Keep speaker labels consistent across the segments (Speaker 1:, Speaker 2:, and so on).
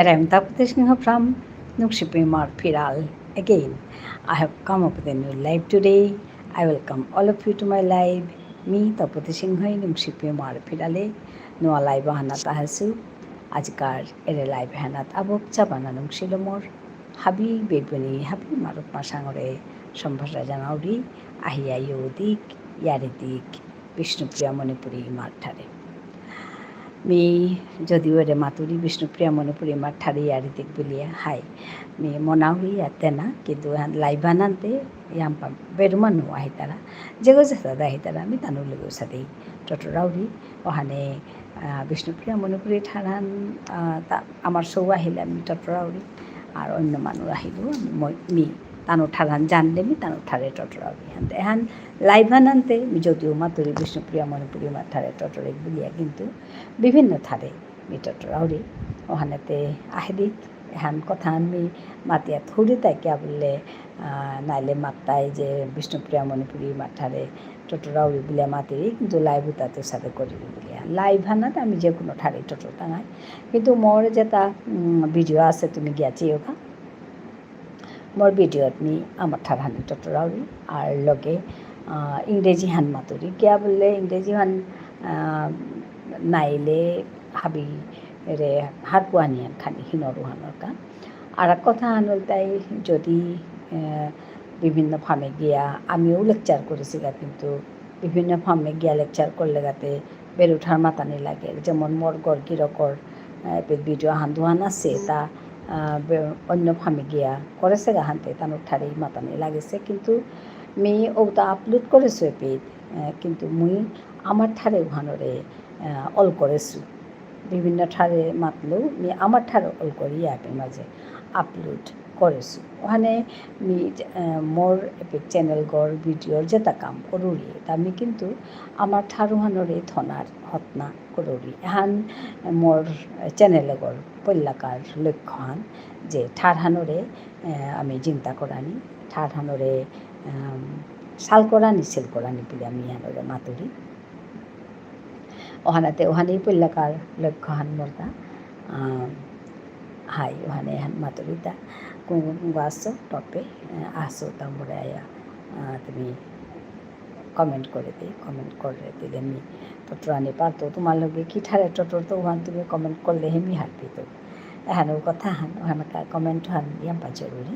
Speaker 1: I'm Tapati Singh from Nukshipimar Piral. Again, I have come up with a new live today. I welcome all of you to my live. Me, Tapati Singh, Nukshipimar Pirale. No live Hanat Ahasu. Ajkar ere live Hanat Abok Chabana Nukshilomor. Habi Beguni, Habi Maruk Masangore, Shambhasa Janauri, Ahia Yodik, Yaridik, Vishnupriya Manipuri Martare. मी जदिवरे मातुरी विष्णुप्रिया मनपुरी मठारी यारितिक बिलिया हाय मी मोनाहुई अतेना किंतु लाइबानांते यांपा बेरुमानु आहितारा जेगो जसादा आहितारा मी तानु लगो सदे टटराउरी ओहाने विष्णुप्रिया मनपुरी ठारान आमार सौ आहिले मी टटराउरी আর অন্য মানুষ আহিলো me তানো ঠারান জানলে me তানো ঠারে টটরাউরি হানতে এহান লাইভানান্তে মি যদিও মাতুরি বিষ্ণুপ্রিয়া মণিপুরি মা ঠারে টটরে বুলিয়া কিন্তু বিভিন্ন ঠারে মি টটরাউরি ওহানেতে আহিদিক এহান কথা মি মাতিয়া থুড়ি তাইকিয়া বললে নাইলে মাত্তাই যে বিষ্ণুপ্রিয়া মণিপুরি মা ঠারে টটরাউরি বুলিয়া মাতিরি কিন্তু লাইভ তাতে সাথে করিবি বুলিয়া লাইভ হানাতে আমি যে কোনো ঠারে টটর টাঙাই কিন্তু মোর যেটা ভিডিও আছে তুমি গিয়াছি ওখা মোর ভিডিওত মি আমার ঠার হানি টটরাউরি আর লগে ইংরেজি হান মাতুরি কিয়া বললে ইংরেজি হান নাইলে হাবি রে হাত পোয়ানিয়ান খানি হিনরু হানর কা আর এক কথা হানল তাই যদি বিভিন্ন ফার্মে গিয়া আমিও লেকচার করেছি গা কিন্তু বিভিন্ন ফার্মে গিয়া লেকচার করলে গাতে বেরুঠার মাতানি লাগে যেমন মোর গড় গিরকর ভিডিও হান্দুহান আছে তা অন্য ফার্মে গিয়া করেছে গা হানতে তানোর ঠারেই মাতানি লাগেছে কিন্তু মি ওটা আপলোড করেছো পেট কিন্তু মুই আমার ঠারে ওহানরে অল করেছো বিভিন্ন ঠারে মাতলেও মি আমার ঠারে অল করি অ্যাপের মাঝে আপলোড করেছো ওখানে মি মোর এপিক চ্যানেল গড় ভিডিওর যেটা কাম করুরি তা আমি কিন্তু আমার ঠারুহানরে থনার হতনা করুরি এহান মোর চ্যানেলে গড় পল্লাকার লক্ষ্য হান যে ঠারহানরে আমি চিন্তা করানি ঠারহানরে সাল করানি সেল করানি বলে আমি হানরে মাতুরি ওহানাতে ওহানেই পল্লাকার লক্ষ্য হান মোরটা হাই ওখানে হান মাতুরিতা কোনগো আসছো টপে আসো তারপরে আয়া তুমি কমেন্ট করে দিলে আমি টটর আনি পারতো তোমার লগে কি ঠারে টটর তো ওখান তুমি কমেন্ট করলে হেমি হাঁটবি তো এখানে কথা হান ওখানকার কমেন্ট হান ইয়াম্পা জরুরি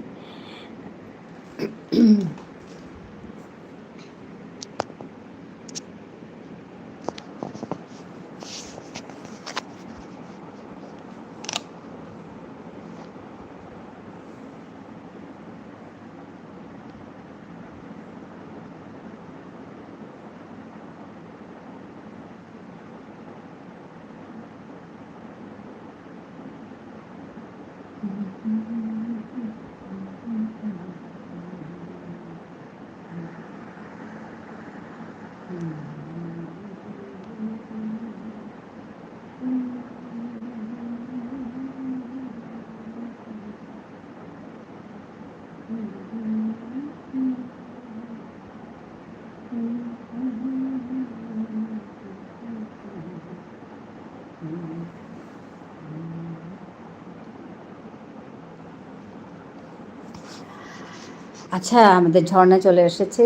Speaker 1: আচ্ছা আমাদের ঝর্ণা চলে এসেছে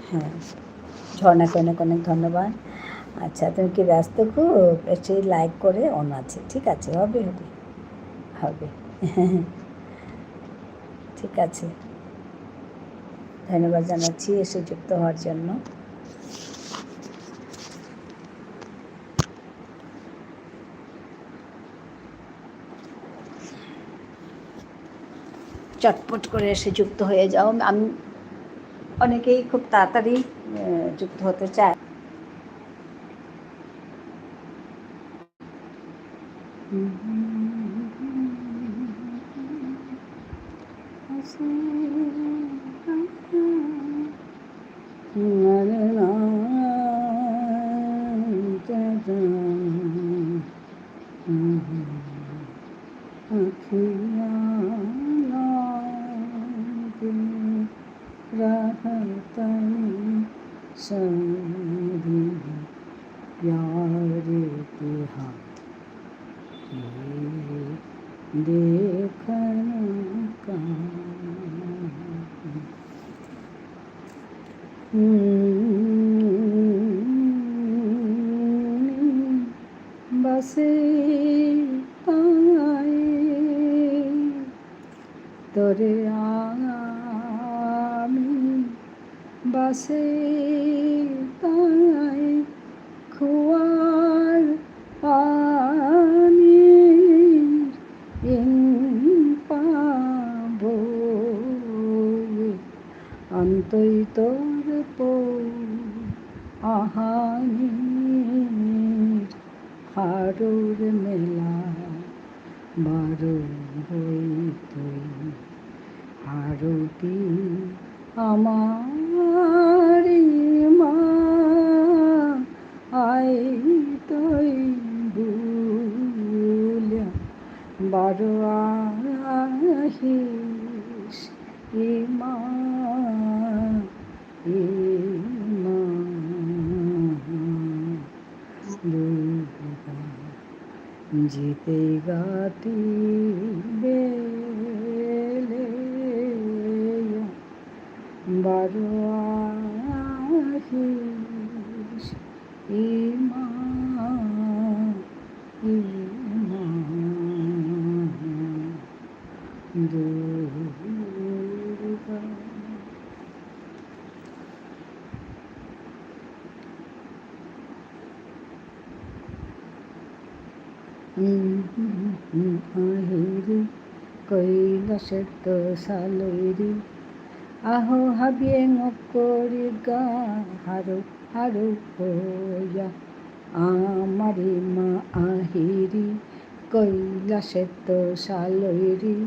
Speaker 1: হ্যাঁ ঝর্ণাকে অনেক অনেক ধন্যবাদ আচ্ছা তুমি কি ব্যস্ত খুব এসে লাইক করে অন আছে ঠিক আছে হবে হবে হবে ঠিক আছে ধন্যবাদ জানাচ্ছি এসে যুক্ত হওয়ার জন্য চটপট করে এসে যুক্ত হয়ে যাও আমি অনেকেই খুব তাড়াতাড়ি যুক্ত হতে চায় प्यार के हाथ देखना कहाँ बसे पाए तोरे आमी बसे पाए खुआर पानी পাবো অন্তই তোর আহানির হারুর মেলা বারো হই তুই হারতি আমারি মা আই তুই বুলিয়া বারো আহিস ইমা ইমা দুর্গা জিতে গাতি বেলে বারো আহিস ইমা ইমা দুর্গা আহিরি কৈলাসের তো সালইরি আহো হাবিয়ে মকরি গা হারো হারো হইয়া আমারি মা আহিরি কৈলাসের তো সালইরি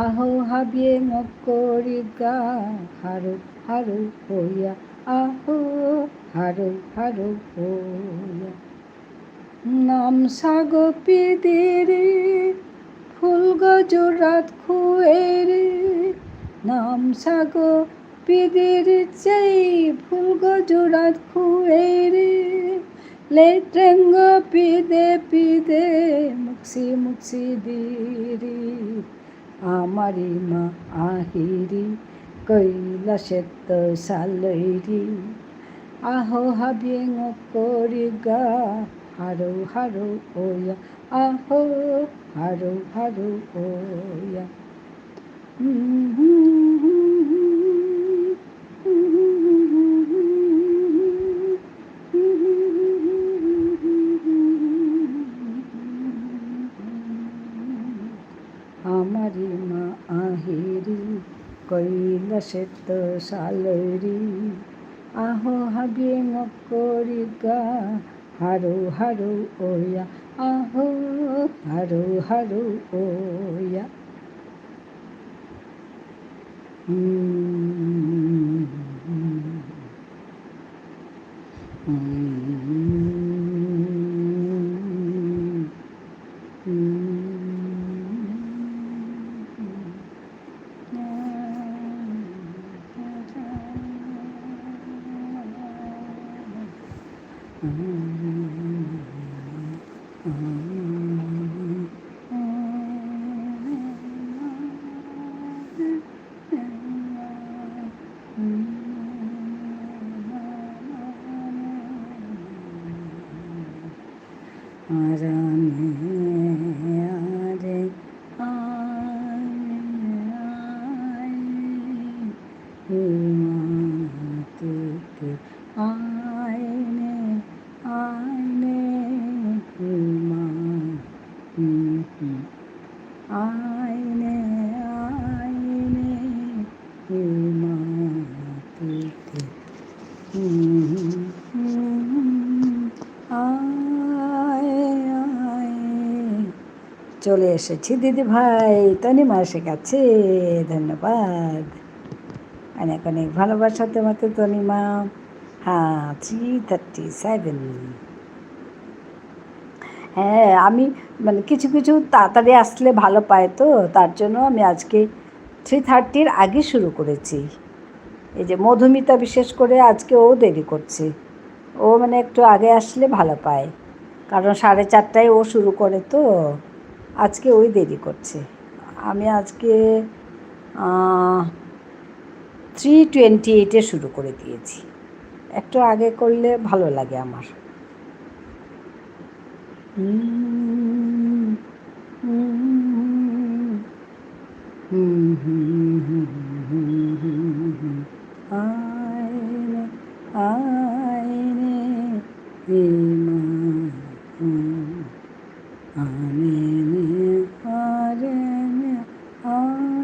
Speaker 1: আহো হাবিয়ে মকরি গা হারো হারো হইয়া আহো হারো হারো হইয়া নাম সাগো পিদিরে ফুল গজরাত খুয়েরে নাম সাগো পিদিরে চাই ফুল গজরাত খুয়েরে লে ট্রেঙ্গ পিদে পিদে মুক্সি মুক্সি দিরি আমারি মা আহিরি কৈলাসের তো সালইরি আহো হাবিয়ে করি গা হারো হারো ওয়া আহো হারো হারো ওয়া আমারি মা আহিরি কৈলাসের তো সালরি আহো হাবিয়ে করি গা হারো হারো ওয়া আহো হারো হারো ওয়া আয়নে আয়নে মা আয়নে আয়নে মা চলে এসেছি দিদি ভাই তনিমা শেখাচ্ছে ধন্যবাদ অনেক অনেক ভালোবাসা তোমাকে তনিমা হ্যাঁ 3:37 হ্যাঁ আমি মানে কিছু কিছু তাড়াতাড়ি আসলে ভালো পায় তো তার জন্য আমি আজকে 3:30 আগে শুরু করেছি এই যে মধুমিতা বিশেষ করে আজকে ও দেরি করছে ও মানে একটু আগে আসলে ভালো পায় কারণ 4:30টায় ও শুরু করে তো আজকে ওই দেরি করছে। আমি আজকে 3:28 শুরু করে দিয়েছি। একটু আগে করলে ভালো লাগে আমার। আয়নে আয়নে আনেনে আরেনে আনে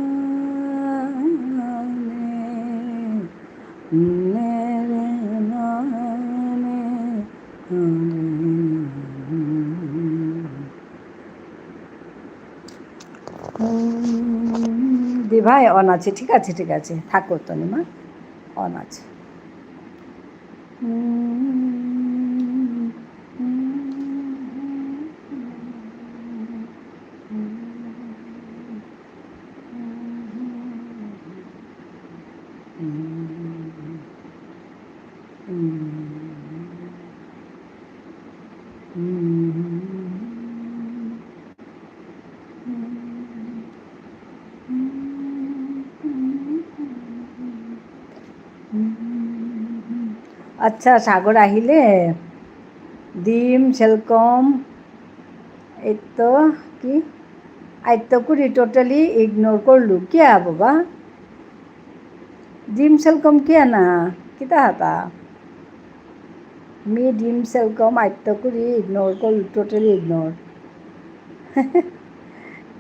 Speaker 1: নেরে নানে দি ভাই অন আছে, ঠিক আছে ঠিক আছে, থাকো তনিমা, অন আছে। আচ্ছা, সাগর আহিলে ডিম সেলকম এই তো কি আইতো কুড়ি টোটালি ইগনোর করলু কিয়া বাবা? ডিম সেলকম কিয়া না কিতা হাতা মি ডিম সেলকম আইতো কুড়ি ইগনোর করলু, টোটালি ইগনোর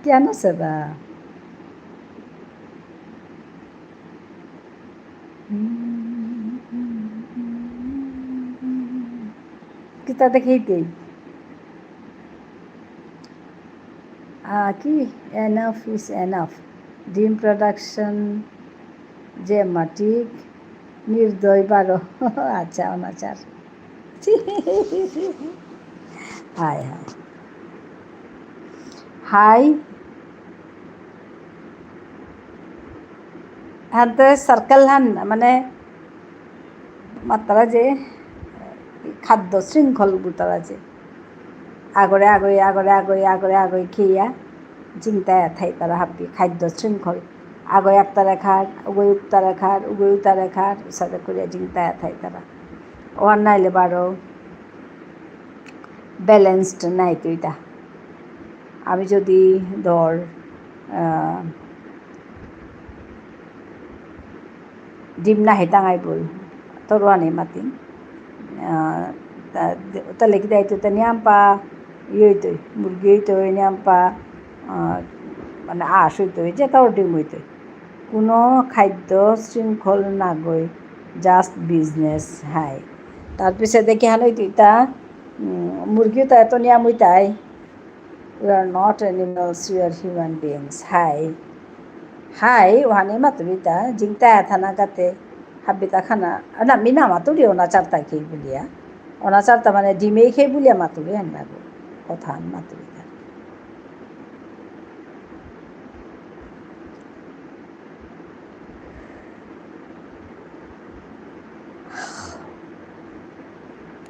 Speaker 1: কেন সেটা? কিতা দেখেইতেই কি এনাফ ইজ এনাফ ডিম প্রোডাকশন যে মাটিক নির্দয় 12 আচ্ছা অনাচার হাই হাই হাই হাতে সার্কেল হান মানে মাত্রা যে খাদ্য শৃঙ্খল বুতারা যে আগরে আগরে আগরে আগরে আগরে আগরে খেয়া চিন্তায় থাই তারা হাব্বি খাদ্য শৃঙ্খল আগয় একতারা খার উগয় উত্তারা খার উগয় উতারা খার সাথে করিয়া চিন্তায় থাই তারা ওয়ার নাইলে বারো ব্যালেন্সড নাই তো এটা। আমি যদি ধর ডিম না হেতাঙাই বল তরোয়ানি মাতি তাহলে কি দায়িত্ব তা নিয়াম্পা ইয়ে হইতই মুরগি হইতই নিয়াম্পা মানে আঁশ হইতই যে তাও ডিম হইতই কোনো খাদ্য শৃঙ্খল না গই জাস্ট বিজনেস হাই তারপিছে দেখি হান হইতো ইতা মুরগিও তা এত নিয়াম হইতাই we are not animals, we are human beings. Hai wahani maturita jingta thana kate habita khana na mina maturi ona charta khei bulia ona charta mane dimei khei bulia maturi hanna go kotha maturita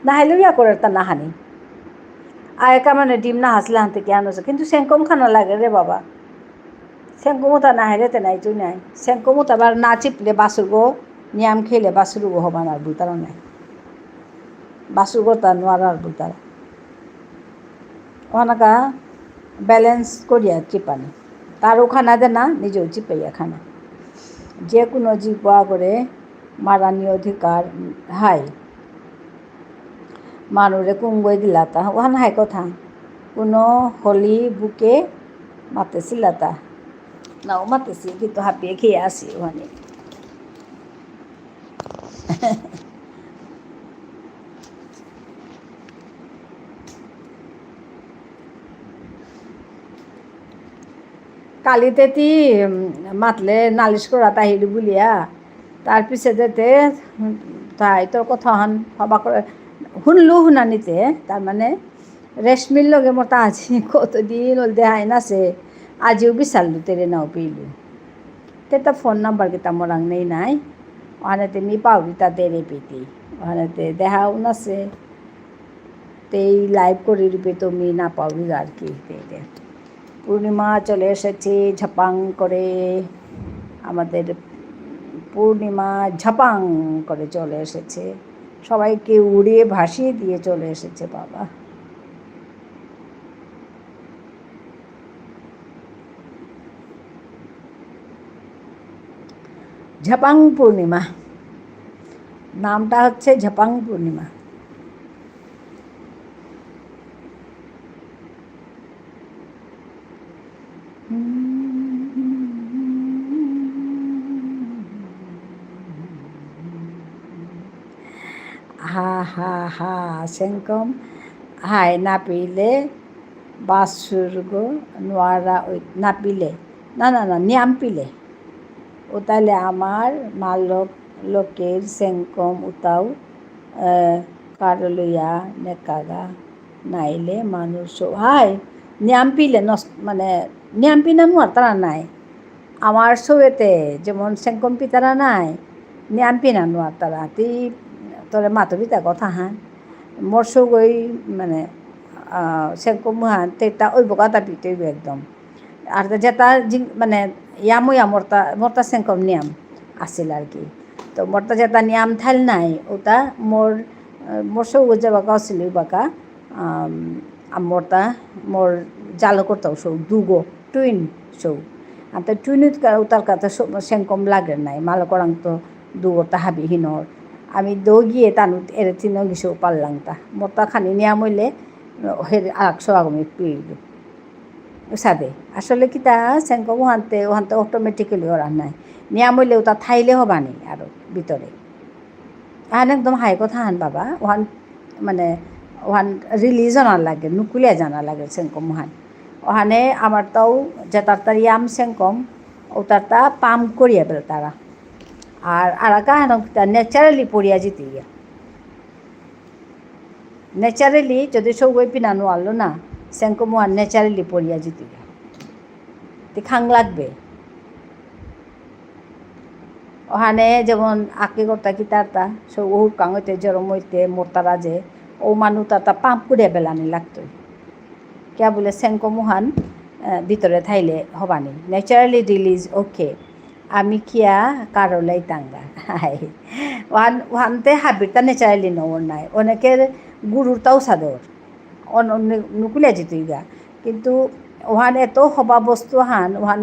Speaker 1: na hailu ya korta na hani আয়কা মানে ডিম না হাসলে হানতে কি আনো কিন্তু সেঙ্কম খানা লাগে রে বাবা সেঙ্কমতা না হেরে তে নাই তুই নাই সেঙ্কমতা আবার না চিপলে বাসুরগো নিয়াম খেলে বাসুরগো হবান আর বুতারা নাই বাসুরগো তা নোয়ার আর বুতারা ওখানকা ব্যালেন্স করিয়া চিপানি তারও খানা দে না নিজেও চিপাইয়া খানা যে কোনো জীব করে মারানি অধিকার হাই মানুরে কুঙ্গই দিলাতা ওখানে হাই কথা কোনো হলি বুকে মাতেছিলাতা নাও মাতেছি কিন্তু হাঁপিয়ে খেয়ে আসি ওখানে কালিতে তি মাতলে নালিশ করা তাহির বুলিয়া তার পিছে যেতে তাই তোর কথা হন হবা করে শুনলো শুনানিতে তার মানে রেশমির লগে মোটা আজি কতদিন হল দেহাই নাছে আজিও বিচারলু তেরে নাও পেইলু তেটা ফোন নাম্বার কেতা মরাং নেই নাই ওখানেতে মি পাউরি তা তেরে পেতি ওখানেতে দেহাও নাছে তেই লাইভ করে রূপে তো মি না পাউরি আর কি তেরে পূর্ণিমা চলে এসেছে ঝপাং করে, আমাদের পূর্ণিমা ঝপাং করে চলে এসেছে, সবাইকে উড়িয়ে ভাসিয়ে দিয়ে চলে এসেছে বাবা। ঝপাং পূর্ণিমা, নামটা হচ্ছে ঝপাং পূর্ণিমা। হা হা হা সেঙ্কম হাই নাপিলে বাসুর্গ নোয়ারা ওই নাপিলে না না না নিয়ামপিলে ও তাহলে আমার মালক লোকের সেঙ্কম উতাও কারলইয়া নেকাগা নাইলে মানুষ হাই নিয়ামপিলে মানে নিয়ামপি নামু আর তারা নাই আমার সবেতে যেমন সেঙ্কম পিতারা নাই নিয়ামপি নানু আর তারা তুই তোরে মাতবিতা কথা হান মোর সগই মানে সেঙ্কম হান তেটা ওই বকাতা পিতইব একদম আর যেটা মানে ইয়ামুয়া মরতা সেঙ্কম নিয়াম আছিল আর কি। তো মরতা যেটা নিয়াম থাইল নাই ওটা মোর সৌ যাবা গাছিল বাকা মরতা মোর জালো করতাও সৌ দুগো টুইন সৌ আর তো টুইনিত উতার কাছে সেঙ্কম লাগে নাই মালো করাং তো দুগোটা হাবি হিনর আমি দৌ গিয়ে তানু এর তিন গিয়েও পারলাম তা মরতা খানি নিয়াম হইলে হের আরেকশো আগমে পিড় সাদে আসলে কি তা সেঙ্কম ওহানতে অটোমেটিক্যালি ওরা নাই নিয়াম হইলেও তা থাইলে হবানি আরও ভিতরে আহান একদম হাই কথা হান বাবা ওহান মানে ওহান রিলিজ জানা লাগে নুকুলিয়া জানা লাগে সেঙ্কম ওহান ওহানে আমার তাও যে তার ইয়াম সেঙ্কম ও তার পাম করিয়া বেল তারা আর কাহান ন্যাচারালি পড়িয়া যেতে গিয়া ন্যাচারালি যদি সৌ পিনানো আনলো না সেঙ্কম ওহান ন্যাচারালি পড়িয়া যেতে গিয়া খাং লাগবে ওখানে যেমন আঁকে করতা কি তারটা সব ও কাং হইতে জরম হইতে মোরতারা যে ও মানুষ তারটা পাম্প করিয়া বেলানি লাগতো কে বলে সেঙ্কম ওহান ভিতরে থাইলে হবানি ন্যাচারালি রিলিজ ওকে আমি কিয়া কারলাই টাঙ্গা হাই ওহানতে হাবিরটা ন্যাচারালি নওর নাই অনেকের গুরুরটাও সাদর নুকুলিয়া যেত গা কিন্তু ওহান এত হবা বস্তু হান ওহান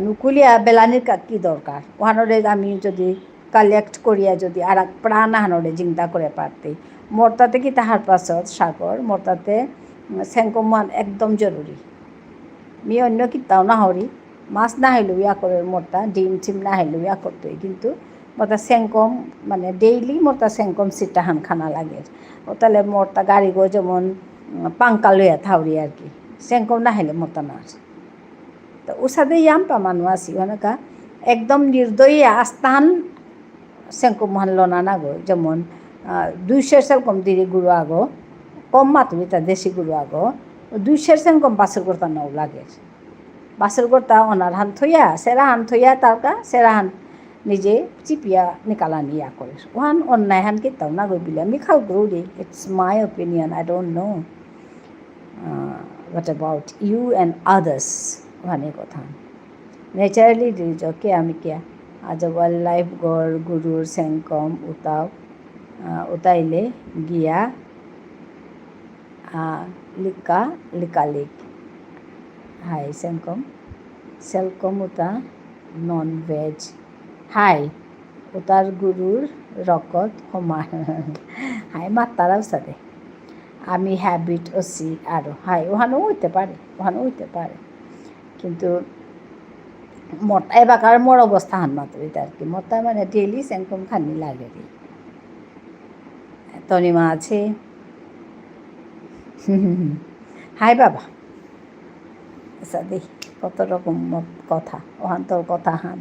Speaker 1: নুকুলিয়া বেলানির কি দরকার ওহানরে আমি যদি কালেক্ট করিয়া যদি আর প্রাণ হানরে চিন্তা করে পারতে মরতাতে কি তাহার পাছত সাগর মরতাতে সেঙ্কম ওহান একদম জরুরি মি অন্য কিতাও না হরি মাছ না হইলেও ইয়া করে মরতা ডিম টিম না হইলেও ইয়া করতোই কিন্তু মরতা সেঙ্কম মানে ডেইলি মরতা সেঙ্কম সিটা হান খানা লাগে ও তাহলে মরতা গাড়ি গো যেমন পাঙ্কা লইয়া থাউরি আর কি সেঙ্কম না হইলে মরতা না আছে তো ওর সাথে ইয়াম্পা মানুষ আছি অনেকা একদম নির্দয়ী আস্থান সেঙ্কম মহান লনা না গো যেমন 200 সেরকম দিদি গুরু আগো কম মাতুমি তা দেশি গুরু আগো 200 সেরকম বাসের কর্তা নাও লাগে বাসের কর্তা ওনার হান থইয়া সেরা হান থইয়া তারকা সেরা হান নিজে চিপিয়া নিকালা নিয়া করে ওহান অন্যায় হান কিতাও না গই বিলে আমি খাল গ্রো রে it's my opinion I don't know what about you and others ওখানে কথা ন্যাচারালি রিজকে আমি কিয়া আজ ওয়াইল্ড লাইফ গড় গুরুর সেঙ্কম উতাইলে গিয়া লিকালিক হাই সেঙ্কম সেলকম উতা নন ভেজ হাই উতার গুরুর রকত সমান হাই মাতারাও সাথে আমি হ্যাবিট ওসি আরও হাই ওখানেও হইতে পারে কিন্তু মোটা এবার মোর অবস্থা হান মাত্র আর কি মোটা মানে ডেইলি সেঙ্কম খানি লাগে রে তনিমা আছে হাই বাবা আচ্ছা দেখি কত রকম কথা ওহান তোর কথা হান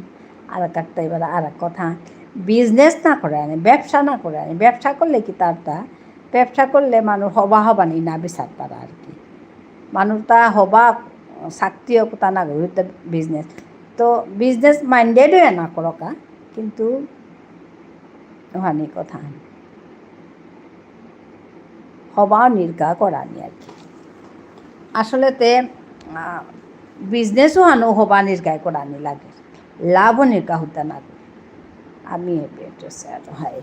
Speaker 1: আর একটা এবার আর এক কথা বিজনেস না করে আনে ব্যবসা না করে আনে ব্যবসা করলে কি তারটা ব্যবসা করলে মানুষ হবানি না বিচার তারা আর কি মানুষ তা হবা চাকরিও তা না করতে বিজনেস তো বিজনেস মাইন্ডেড না করকা কিন্তু ওহানি কথা হবা নির্গা করানি আর কি আসলেতে বিজনেছো হানো হবানির গায়ে করানি লাগে লাভনির কাহুতা না আমি পেটেছে আর হাই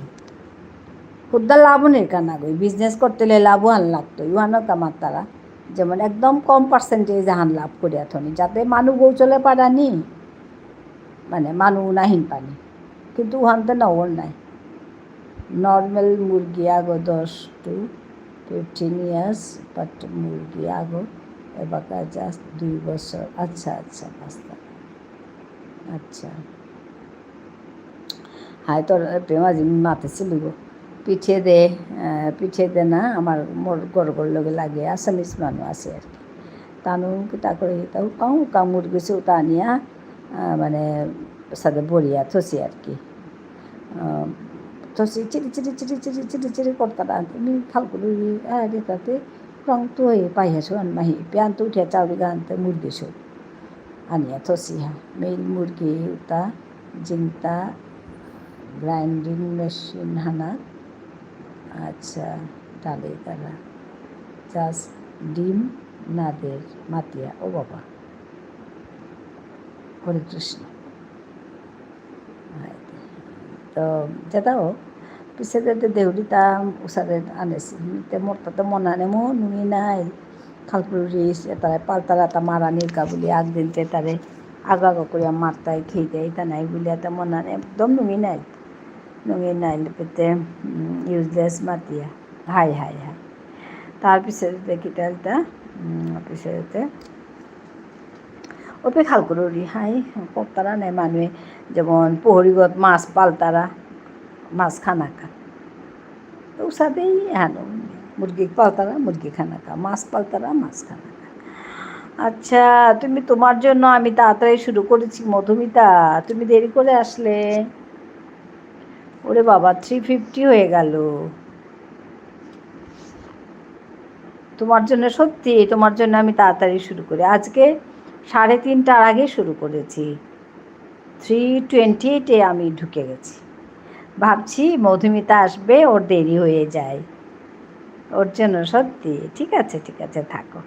Speaker 1: খুদ্া লাভনির কানা গই বিজনেস করতে লাভও হান লাগতো ইহানো কামার তারা যেমন একদম কম পার্সেন্টেজ হান লাভ করিয়া থনি যাতে মানুষ বউ চলে পারানি মানে মানুষ নাহিন পানি কিন্তু উহানতে নওর নাই নর্মাল মুরগি আগো 10 to 15 years বাট মুরগি আগো এবার জাস্ট 2 বছর আচ্ছা আচ্ছা পাঁচটা আচ্ছা হাই তোর প্রেমাজি মাতে ছিল পিঠে দে না আমার মোর গড় লগে লাগে আসামিস মানুষ আছে আর কি তানু তা করে তাও কাউ কামড় গেছে তা আনিয়া মানে সাথে বড়িয়া থসি আর কি থসি চিরি করতারা তুমি ফালকুলি রেতাতে রং তো পাইহাছো আনমাহি পেয়ান তো উঠিয়া চাউরি গানতে মুরগিছো আনিয়া থসি হা মেইল মুরগি উতা জিংতা গ্রাইন্ডিং মেশিন হানা আচ্ছা ডালে তারা জাস্ট ডিম নাদের মাতিয়া ও বাবা হরে কৃষ্ণ তো যেটাও পিছে দেউরিতা উসারে আনেছি মোরটাতে মনানে মো নুনি নাই খালপুরিস তারা পালতারা তা মারানির কা বলি আগ দিনতে তারে আগা করিয়া মারতায় খেয়ে দেয় তা নাই বলি তা মনানে একদম নুঙি নাই পেতে ইউজলেস মাতিয়া হাই তার পিছনে কিটালটা পিছনে ওপে খাল করি হাই কর্তারা নেই মানুষে যেমন পোহরিগত মাছ পালতারা মাছ খানা খা তো সাথেই হ্যাঁ মুরগি পালতারা মুরগি খানা খা মাছ পালতারা মাছ খানা খা আচ্ছা তুমি তোমার জন্য আমি তাড়াতাড়ি শুরু করেছি মধুমিতা তুমি দেরি করে আসলে ওরে বাবা 350 হয়ে গেল তোমার জন্য সত্যি তোমার জন্য আমি তাড়াতাড়ি শুরু করি আজকে 3:30টার আগে শুরু করেছি 3:28 আমি ঢুকে গেছি ভাবছি মধুমিতা আসবে ওর দেরি হয়ে যায় ওর জন্য সত্যি ঠিক আছে থাকো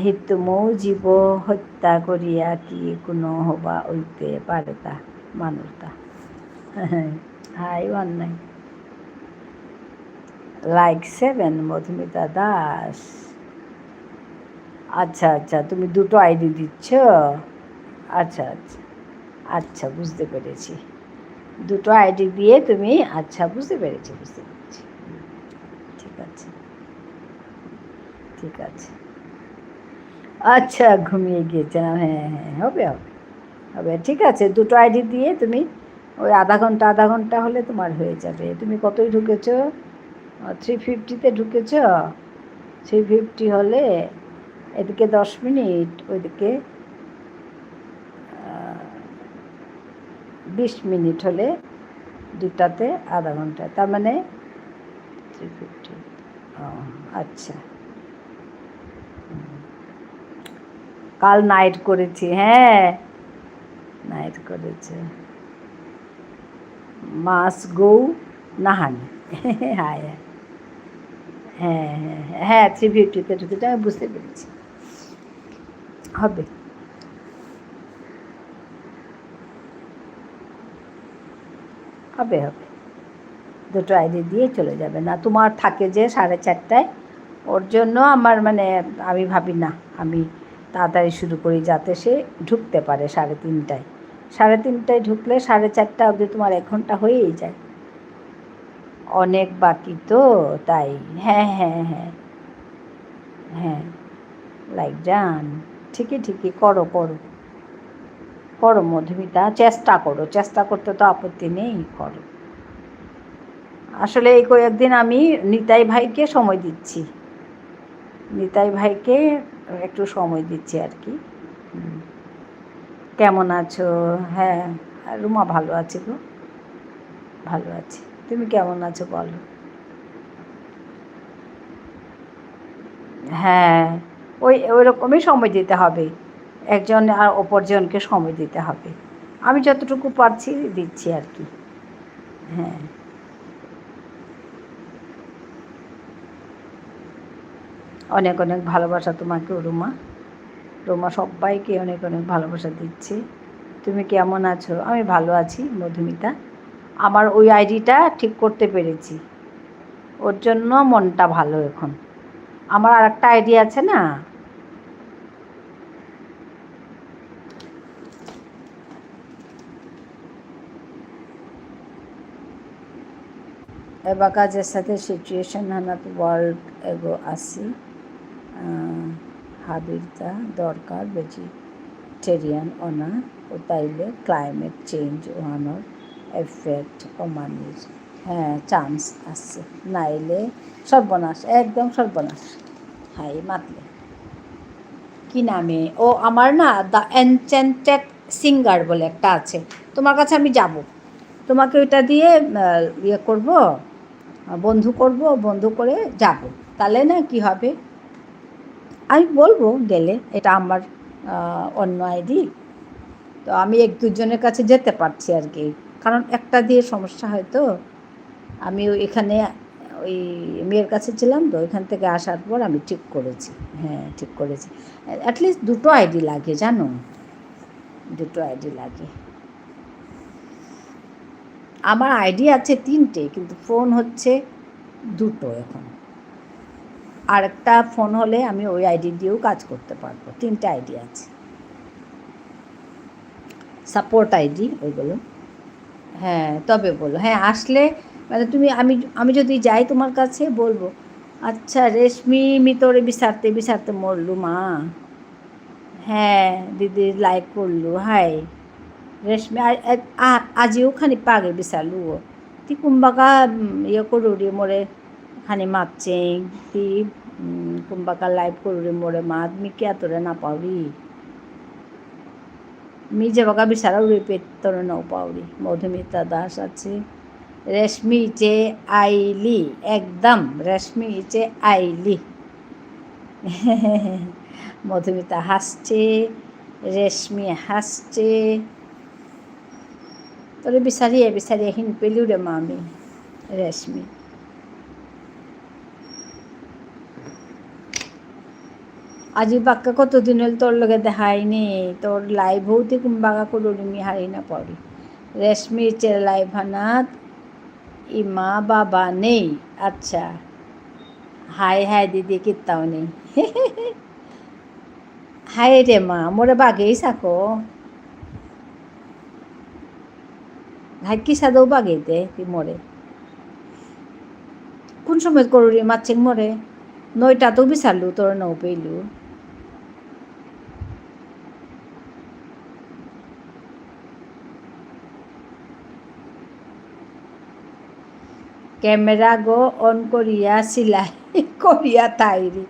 Speaker 1: হিতু মৌ জীব হত্যা করিয়া কি কোনো হবা ওইতে পারে তা মানুষটা হাই অন্যায় লাইক 7 মধুমিতা দাস আচ্ছা তুমি দুটো আইডি দিচ্ছ আচ্ছা বুঝতে পেরেছি দুটো আইডি দিয়ে তুমি আচ্ছা বুঝতে পেরেছি ঠিক আছে আচ্ছা ঘুমিয়ে গিয়েছিলাম হ্যাঁ হবে ঠিক আছে দুটো আইডি দিয়ে তুমি ওই আধা ঘন্টা হলে তোমার হয়ে যাবে তুমি কতই ঢুকেছো 350-তে ঢুকেছ 350 হলে এদিকে 10 মিনিট ওইদিকে 20 মিনিট হলে দুটাতে আধা ঘন্টা তার মানে 350 আচ্ছা কাল নাইট করেছি হ্যাঁ নাইট করেছে মাস গৌ নাহানি হ্যাঁ 350-তে ঢুকেছে আমি বুঝতে পেরেছি হবে দুটো আইডি দিয়ে চলে যাবে না তোমার থাকে যে 4:30টায় ওর জন্য আমার মানে আমি ভাবি না আমি তাড়াতাড়ি শুরু করি যাতে সে ঢুকতে পারে 3:30টায় ঢুকলে 4:30টা অবধি তোমার 1 ঘন্টা হয়েই যায় অনেক বাকি তো তাই হ্যাঁ লাইক জান ঠিকই করো মধুমিতা চেষ্টা করতে তো আপত্তি নেই করো আসলে এই কয়েকদিন আমি নিতাই ভাইকে একটু সময় দিচ্ছি আর কি কেমন আছো হ্যাঁ রুমা ভালো আছে গো ভালো আছে তুমি কেমন আছো বলো হ্যাঁ ওই রকমই সময় দিতে হবে একজন আর অপরজনকে সময় দিতে হবে আমি যতটুকু পারছি দিচ্ছি আর কি হ্যাঁ অনেক ভালোবাসা তোমাকে রুমা রোমা সবাইকে অনেক অনেক ভালোবাসা দিচ্ছি। তুমি কেমন আছো? আমি ভালো আছি মধুমিতা। আমার ওই আইডিটা ঠিক করতে পেরেছি, ওর জন্য মনটা ভালো এখন। আমার আর একটা আইডি আছে না, एबाका जैसाते सिचुएशन हानात वर्ल्ड एगो आसी हाबिरता दरकार वेजिटेरियन ओना ও তাইলে ক্লাইমেট চেঞ্জ ওহানোর এফেক্ট ওমানির হ্যাঁ চান্স আছে, নাইলে সর্বনাশ, একদম সর্বনাশ। হাই মাতলে কি নামে ও আমার না, দ্য এনচ্যান্টেড সিঙ্গার বলে একটা আছে, তোমার কাছে আমি যাব, তোমাকে ওইটা দিয়ে ইয়ে করবো, বন্ধু করব, বন্ধু করে যাব, তাহলে না কি হবে আমি বলবো গেলে, এটা আমার অন্য আইডি, তো আমি এক দুজনের কাছে যেতে পারছি আর কি, কারণ একটা দিয়ে সমস্যা হয় তো। আমি এখানে ওই মেয়ের কাছে ছিলাম তো, ওইখান থেকে আসার পর আমি ঠিক করেছি, হ্যাঁ ঠিক করেছি। অ্যাটলিস্ট দুটো আইডি লাগে জানো, দুটো আইডি লাগে। আমার আইডি আছে 3টে, কিন্তু ফোন হচ্ছে 2টো এখন। আর একটা ফোন হলে আমি ওই আইডি দিয়েও কাজ করতে পারবো। 3টে আইডি আছে, সাপোর্ট আইডি ওইগুলো। হ্যাঁ তবে বলো, হ্যাঁ আসলে মানে তুমি, আমি যদি যাই তোমার কাছে বলবো, আচ্ছা রেশমি মি তোরে বিচারতে বিচারতে মরলু মা, হ্যাঁ দিদি লাইক করলু, হাই রেশমি আজিও খানি পাগে বিচারলু তি কুম্বাকা ইয়ে করু রে মোরে খানি মাতছে তি কুম্বাকা লাইভ করু রে মোরে মাত মি কে তোরে না পাউরি मी जेव्हा बिसारा पेत तर न पावरी। मधुमिता दास আছে, রেশমিচে আইলি, একদম রেশমিচে আইলি। মধুমিতা হাসছে, রেশমি হাসছে, তোরে বিচারিয়ে বিচারিয়ে হিন পেলিও রে মামি রেশমি। আজি বাক্কা কতদিন হল তোর লগে দেখাইনি, তোর লাইভ হৌতে কুম্বাগা করুনি মি হারি না পড়ি। রেশমি চের লাইভ হানাত ইমা বাবা নেই, আচ্ছা হাই হাই দিদি কিত্তাও নেই। হাই রে মা মোরে বাগেই সাকো, হাই কি সাদৌ বাগেইতে তুই মোরে কোন সময় করুরি মাছিং মোরে, 9টা তো বিচারলু তোর নৌ পেলু। ক্যামেরা গো অন করিয়া সিলাই করিয়া তাইরি।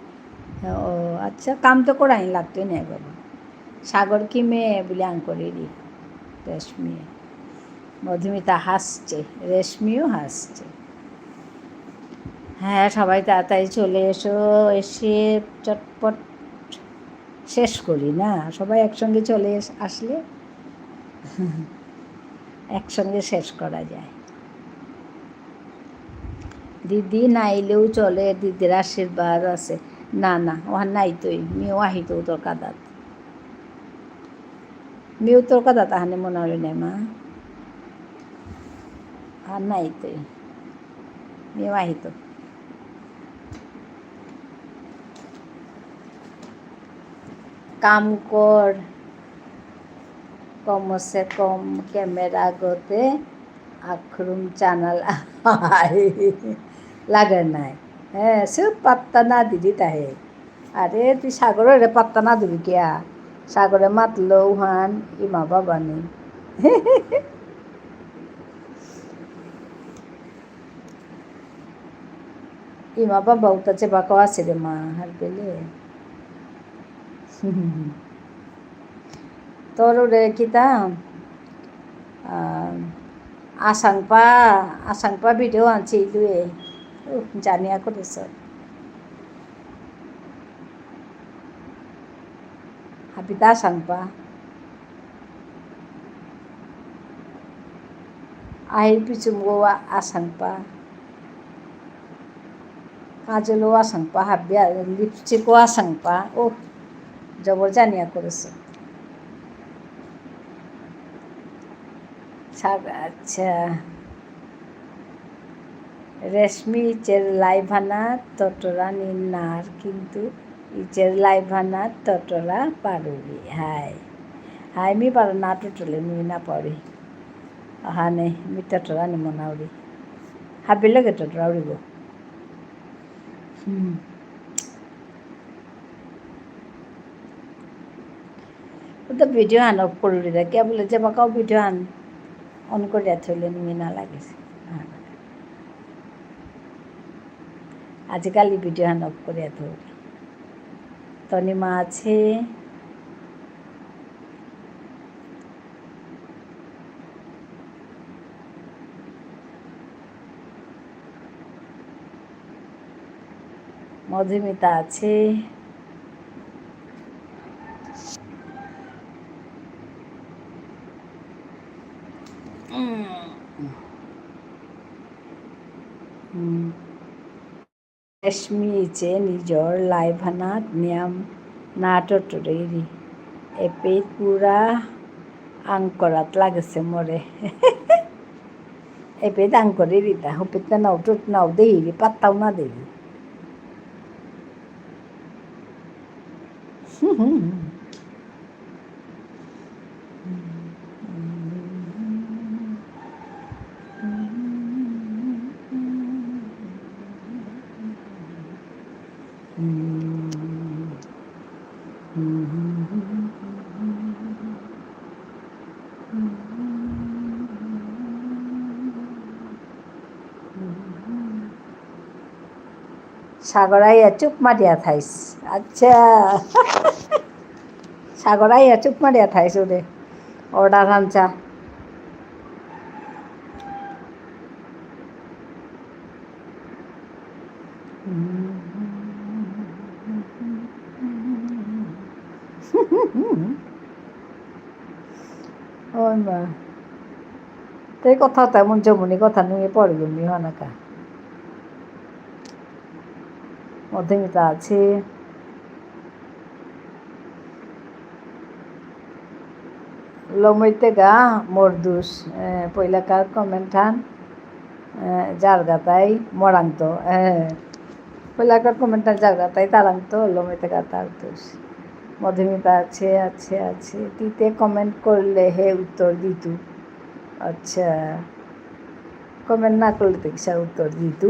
Speaker 1: ও আচ্ছা কাম তো করাই লাগতো না বাবা, সাগর কি মেয়ে বলে আং করেরি রেশমি। মধুমিতা হাসছে, রেশমিও হাসছে। হ্যাঁ সবাই তাড়াতাড়ি চলে এসো, এসে চটপট শেষ করি না, সবাই একসঙ্গে চলে আসলে একসঙ্গে শেষ করা যায়। দিদি নাইলেও চলে, দিদির আশীর্বাদ আছে। না না ওহার নাই তুই মেয়েও আহিত তোর কাদাত, মেয়েও তোর কাদা তাহানে মনে হলো না মা, আর নাই তুই মেয়েও আহিত। কাম কর কমসে কম ক্যামেরা গোতে আখরুম চ্যানেল লাগে নাই, হ্যাঁ সব পাত্তা না দিদি তাহে। আরে তুই সাগরের পাত্তা না দিবি কিয়া, সাগরে মাতলো উহান ইমা বাবা নেই। ইমা বাবা উঠাচ্ছে বাঁকা আছে রে মা হার পেলে তোর রে কিতা আসাংপা ভিডিও আনছি দুয়ে জানিয়া করেছ হাবিতা আসাংপা আহির পিছু গোয়া আসাংপা কাজলও আসাংপা হাবিয়া লিপস্টিকও আসাংপা ও জবর জানিয়া করেছো। আচ্ছা, রেশমি ইচের লাইভানা তটরা নিন্নার কিন্তু ইচের লাইভানা তটরা পারুরি হাই হাই মি পারো না টুটলে মি না পারি হানে মি তটরা নি মনাউরি হাবিলে গে তটরা উড়িব তো ভিডিও আন অফ কৰি দে কে বোলে যে বাকাও ভিডিও আন অন কৰি থলে মি না লাগিছে আজিকালি ভিডিও আন অফ কৰি থৈ তনিমা আছে মধুমিতা আছে ৰেশমি ইচে নিজৰ লাইভানাত নিয়ম নাটৰেৰি এপেত পুৰা আংকৰাত লাগিছে মৰে এপেত আংকরেরি তা হুপিত নাও টুট নাও দেহি পাত্তাও না দেহি সাগরাইয়া চুপ মারিয়া থাইস আচ্ছা সাগরাইয়া চুপ মারিয়া থাইস ওরে অর্ডার আনছা ওই মা তাই কথা তেমন জমুনি কথা নিয়ে পড়গুনি অনেকা মধ্যমিতা আছে লমইতে গা মরদুস পয়লাকার কমেন্টান জারগাতাই মরাংতো পয়লাকার কমেন্টান জারগাতাই তারাংতো লমইতে গা তারদুস মধুমিতা আছে আছে আছে তিতে কমেন্ট করলে হে উত্তর দিতু আচ্ছা কমেন্ট না করলে তো কিসা উত্তর দিতু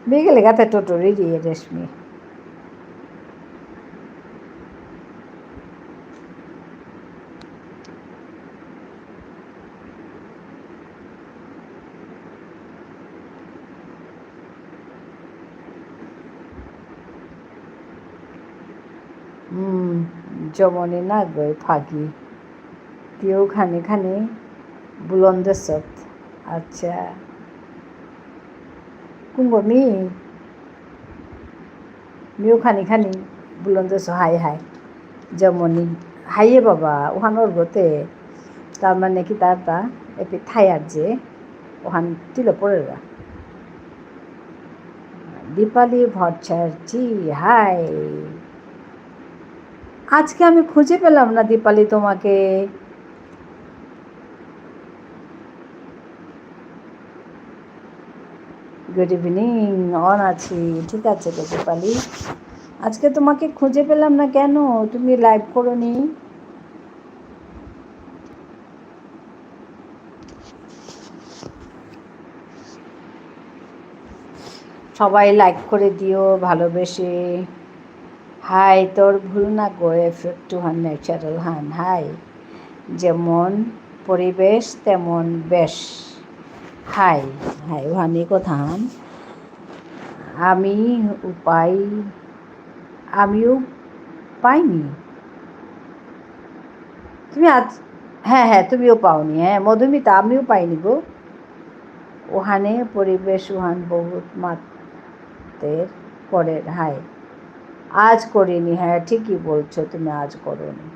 Speaker 1: বিকেলে গাতে টোটোরি দিয়ে রেশমি জমনি না গই ফাঁকি তিও খানি খানি বুলন্দেশত আচ্ছা কুম্ভ মিও খানি খানি বুলন্দেশ হাই হাই জমনি হাইয়ে বাবা ওখানোর গতে তার মানে কি তার তা এপি থায়ার যে ওখান তিল পড়ে গা দীপালি ভট্টাচার্যি হাই আজকে আমি খুঁজে পেলাম না দীপালি তোমাকে গুড ইভিনিং অন আছি ঠিক আছে তো দীপালি আজকে তোমাকে খুঁজে পেলাম না কেন তুমি লাইভ করোনি সবাই লাইক করে দিও ভালোবেসে হাই তোর ভুল না গো এফেক্ট হান ন্যাচারাল হান হাই যেমন পরিবেশ তেমন বেশ হাই হাই ওহানি কথা হান আমিও পাইনি তুমি আজ হ্যাঁ তুমিও পাওনি মধুমিতা আমিও পাইনি গো ওখানে পরিবেশ ওহান বহুত মাতের পরের হাই আজ করিনি ঠিকই বলছো তুমি আজ করোনি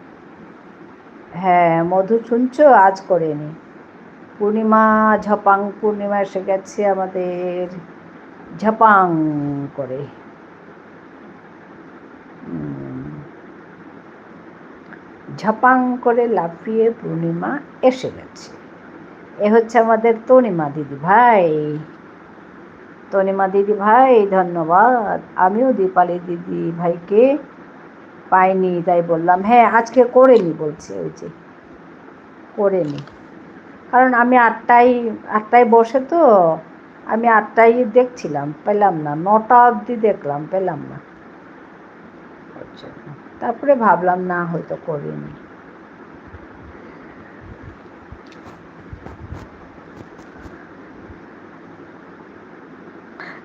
Speaker 1: মধু শুনছো আজ করেনি পূর্ণিমা ঝপাং পূর্ণিমা এসে গেছে আমাদের ঝপাং করে ঝপাং করে লাফিয়ে পূর্ণিমা এসে গেছে। এ হচ্ছে আমাদের তনিমা দিদি ভাই। তনিমা দিদি ভাই ধন্যবাদ। আমিও দীপালি দিদি ভাইকে পাইনি, তাই বললাম হ্যাঁ আজকে করে নি, বলছে ওই যে করে নি, কারণ আমি আটটায় বসে তো, আমি আটটায় দেখছিলাম, পেলাম না, 9টা অবধি দেখলাম, পেলাম না। তারপরে ভাবলাম না হয়তো করিনি।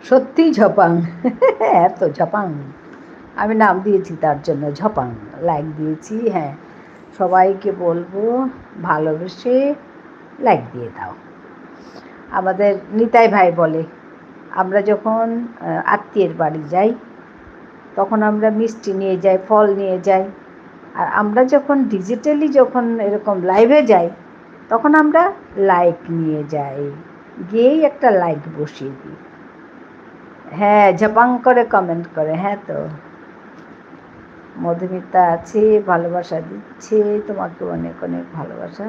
Speaker 1: সত্যি ঝপাং, এত ঝপাং, আমি নাম দিয়েছি তার জন্য ঝপাং, লাইক দিয়েছি। হ্যাঁ, সবাইকে বলবো ভালোবেসে লাইক দিয়ে দাও। আমাদের নিতাই ভাই বলে আমরা যখন আত্মীয়ের বাড়ি যাই তখন আমরা মিষ্টি নিয়ে যাই, ফল নিয়ে যাই, আর আমরা যখন ডিজিটালি যখন এরকম লাইভে যাই তখন আমরা লাইক নিয়ে যাই, গিয়েই একটা লাইক বসিয়ে দিই। হ্যাঁ, ঝপাং করে কমেন্ট করে। হ্যাঁ, তো মধুমিতা আছে, ভালোবাসা দিচ্ছে, তোমাকে অনেক অনেক ভালোবাসা।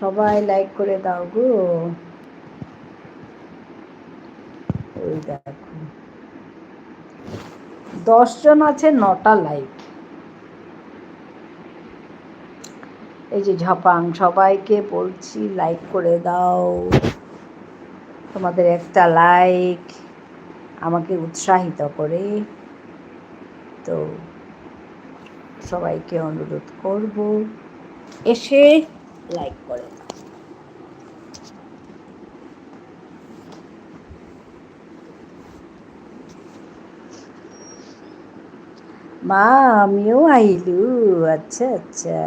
Speaker 1: সবাই লাইক করে দাও গো। ওই দেখো 10 জন আছে, 9টা লাইক। এই যে ঝপাং, সবাইকে বলছি লাইক করে দাও। তোমাদের একটা লাইক আমাকে উৎসাহিত করে, তো সবাইকে অনুরোধ করব এসে লাইক করে দাও। মা আমিও আইলু। আচ্ছা আচ্ছা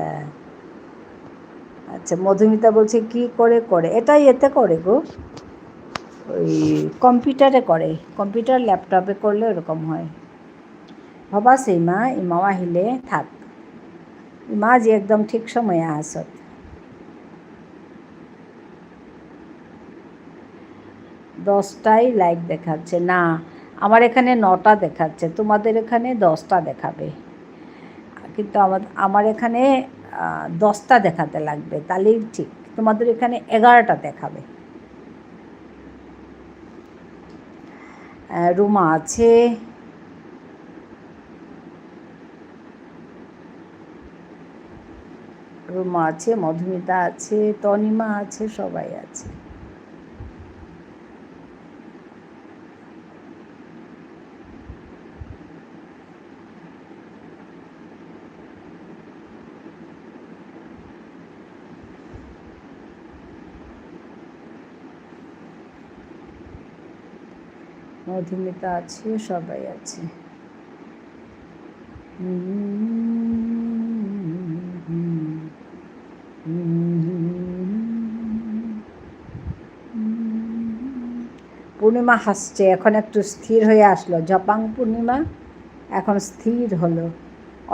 Speaker 1: আচ্ছা, মধুমিতা বলছে কি করে করে, এটাই এতে করে গো, ওই কম্পিউটারে করে, কম্পিউটার ল্যাপটপে করলে এরকম হয়। হবা সেই মা ইমাও আহিলে থাক, ইমা যে একদম ঠিক সময়ে আসত। দশটাই লাইক দেখাচ্ছে না, আমার এখানে 9টা দেখাচ্ছে, তোমাদের এখানে 10টা দেখাবে, কিন্তু আমার এখানে 10টা দেখাতে লাগবে, তাহলেই ঠিক। তোমাদের এখানে 11টা দেখাবে। রুমা আছে, রুমা আছে, মধুমিতা আছে, তনিমা আছে, সবাই আছে। মধুমিতা আছে, সবাই আছে। পূর্ণিমা হাসছে, এখন একটু স্থির হয়ে আসলো। ঝপাং পূর্ণিমা এখন স্থির হলো।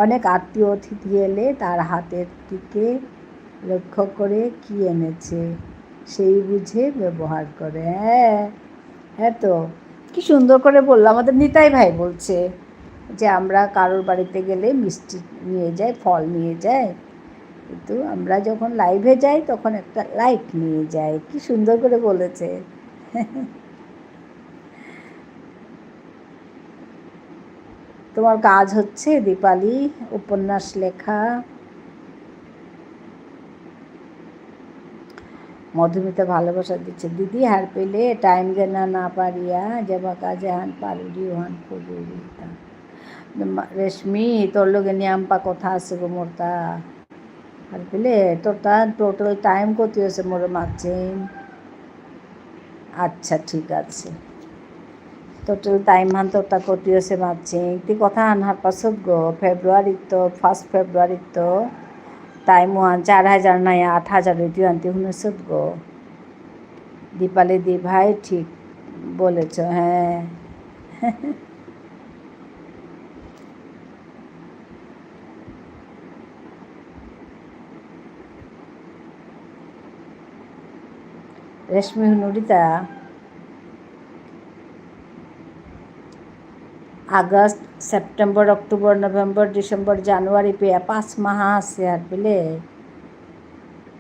Speaker 1: অনেক আত্মীয় অতিথি এলে তার হাতের দিকে লক্ষ্য করে কি এনেছে সেই বুঝে ব্যবহার করে। হ্যাঁ হ্যাঁ, তো কি সুন্দর করে বললো। আমাদের নিতাই ভাই বলছে যে আমরা কারোর বাড়িতে গেলে মিষ্টি নিয়ে যাই, ফল নিয়ে যাই, কিন্তু আমরা যখন লাইভে যাই তখন একটা লাইক নিয়ে যাই। কি সুন্দর করে বলেছে। তোমার কাজ হচ্ছে দীপালি উপন্যাস লেখা। মধুমিতা ভালোবাসা দিচ্ছে, দিদি হার পেলে টাইম দেনা না পারিয়া যাবা কাজে হান পারুরি হান করি। রেশমি তোর লগে নিয়াম্পা কথা আছে গো মোরতা, হার পেলে তোরটা টোটাল টাইম কত হয়েছে মোর মারছেন। আচ্ছা ঠিক আছে, টোটাল টাইম হান তোরটা কত হয়েছে মারছেন, তুই কথা হান হার পাছত গো ফেব্রুয়ারি তো 1 ফেব্রুয়ারি তো টাইম ওয়ান 4000 নাই 8000 তুই আনতে শুনেছত গো। দীপালি দি ভাই ঠিক বলেছ। হ্যাঁ, রেশমি নুরিতা আগস্ট সেপ্টেম্बर অক্টোबर नवंबर डिसेम्बर জানুয়ারি पे 5 माह আছে আর পেলে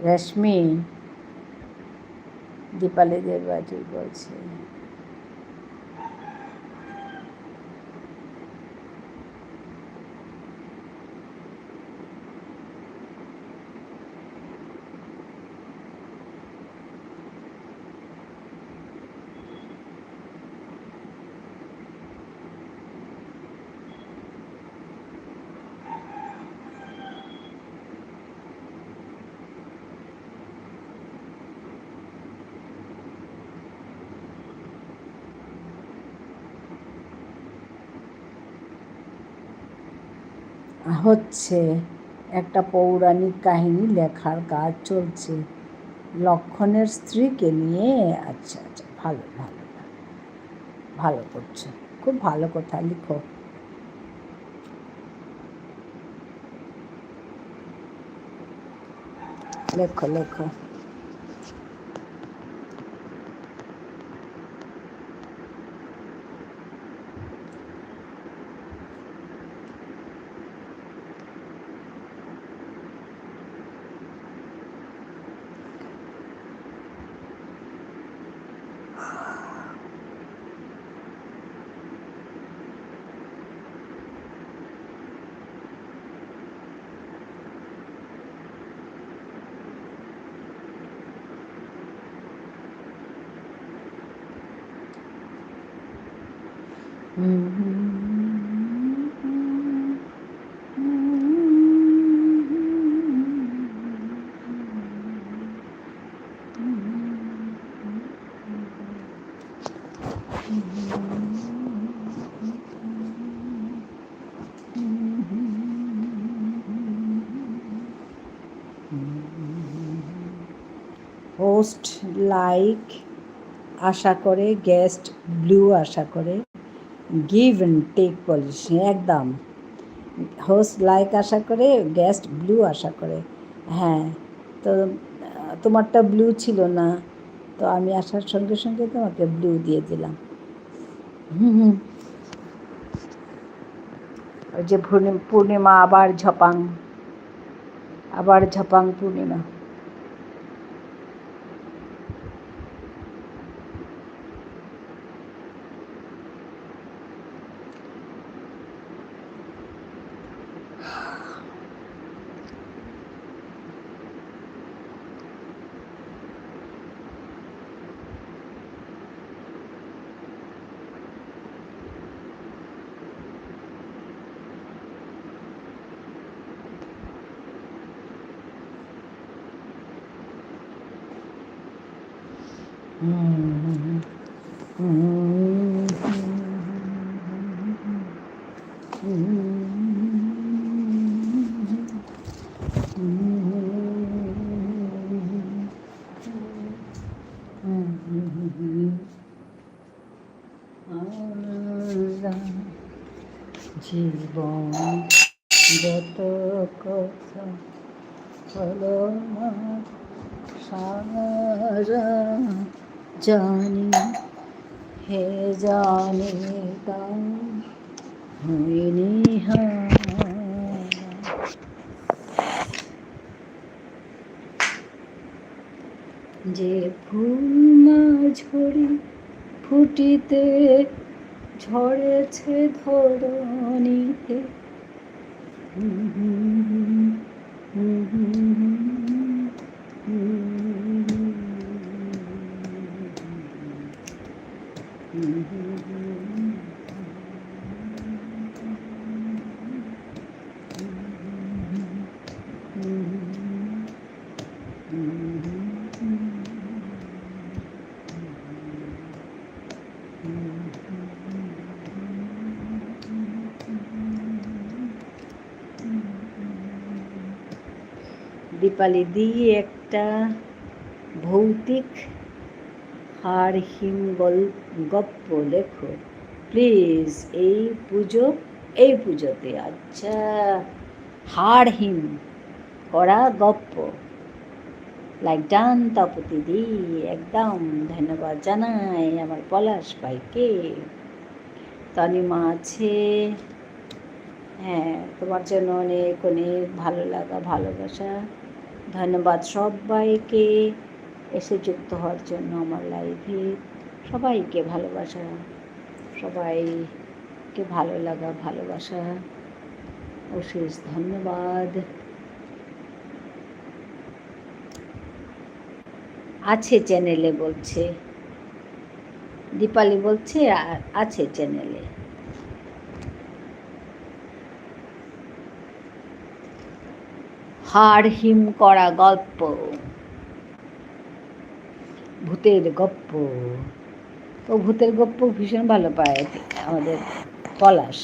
Speaker 1: রেশমি দীপালি দেববাজি বলছে হচ্ছে একটা পৌরাণিক কাহিনী লেখার কাজ চলছে লক্ষণের স্ত্রীকে নিয়ে। আচ্ছা আচ্ছা, ভালো ভালো ভালো করছো, খুব ভালো কথা, লিখো। লেখো লেখো। হোস্ট লাইক আশা করে, গেস্ট ব্লু আশা করে, গিভ অ্যান্ড টেক পলিসি একদম। হোস্ট লাইক আশা করে, গেস্ট ব্লু আশা করে। হ্যাঁ, তো তোমারটা ব্লু ছিল না, তো আমি আসার সঙ্গে সঙ্গে তোমাকে ব্লু দিয়ে দিলাম। ওই যে পূর্ণিমা আবার ঝপাং পূর্ণিমা। জীবন যত কথা হলো না সারা জানি হে জানি তাই হইনি যে ফুল না ঝরি ফুটিতে ঝরেছে ধরণীতে। দীপালি দিয়ে একটা ভৌতিক হাড় হিম গপ্প লেখো প্লিজ এই পুজোতে। আচ্ছা, হাড় হিম করা গপ্প। লাইক ডান তপতিদি, একদম ধন্যবাদ জানাই আমার পলাশ ভাইকে। তনিমা আছে, হ্যাঁ তোমার জন্য অনেক অনেক ভালো লাগা ভালোবাসা। ধন্যবাদ সবাইকে এসে যুক্ত হওয়ার জন্য আমার লাইভে। সবাইকে ভালোবাসা, সবাইকে ভালো লাগা ভালোবাসা, অশেষ ধন্যবাদ। আছে চ্যানেলে বলছে, দীপালি বলছে আছে চ্যানেলে। হাড় হিম করা গল্প, ভূতের গপ্প। ও ভূতের গপ্প ভীষণ ভালো পায় আমাদের পলাশ।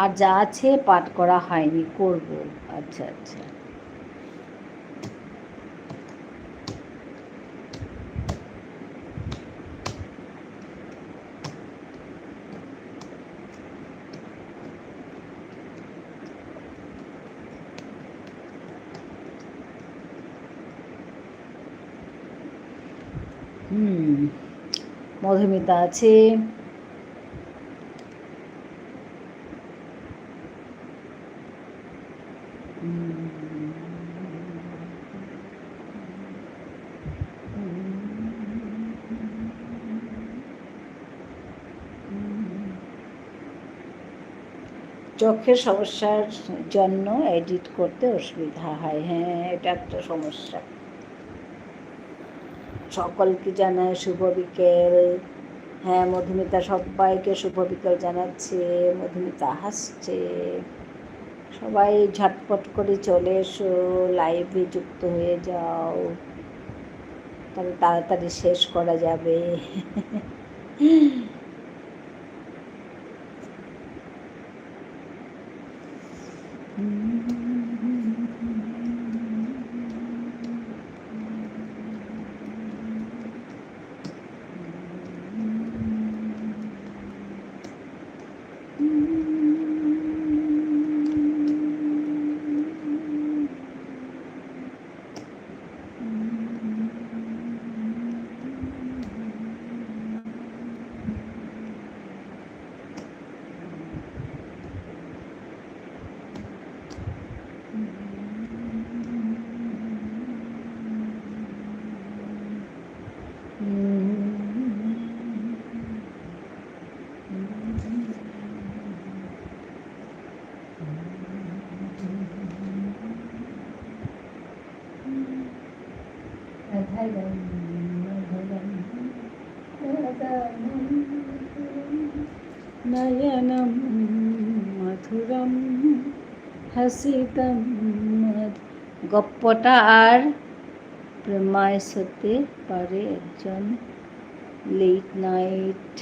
Speaker 1: আর যা আছে পাঠ করা হয়নি, করব। আচ্ছা আচ্ছা, মধুমিতা আছে, চোখের সমস্যার জন্য এডিট করতে অসুবিধা হয়। হ্যাঁ, এটা একটা সমস্যা। সকলকে জানায় শুভ বিকেল। হ্যাঁ মধুমিতা সবাইকে শুভ বিকেল জানাচ্ছে। মধুমিতা হাসছে। সবাই ঝটপট করে চলে এসো, লাইভে যুক্ত হয়ে যাও, তাহলে তাড়াতাড়ি শেষ করা যাবে। নয়নম মধুরম হাসিতম। গপ্পটা আর প্রেমাইস হতে পারে একজন লেট নাইট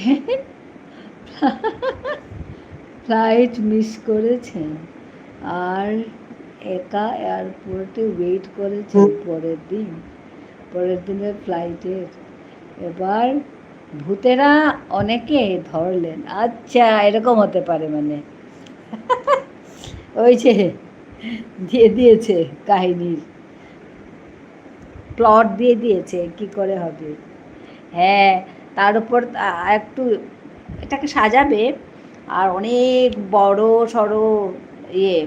Speaker 1: ফ্লাইট মিস করেছেন আর একা এয়ারপোর্টে ওয়েট করেছেন পরের দিনের ফ্লাইটের। এবার ভূতেরা অনেকে ধরলেন। আচ্ছা, এরকম হতে পারে, মানে ওই যে দিয়ে দিয়েছে কাহিনীর প্লট দিয়ে দিয়েছে, কি করে হবে। হ্যাঁ, তার উপর একটু এটাকে সাজাবে, আর অনেক বড় সড়ো ইয়ে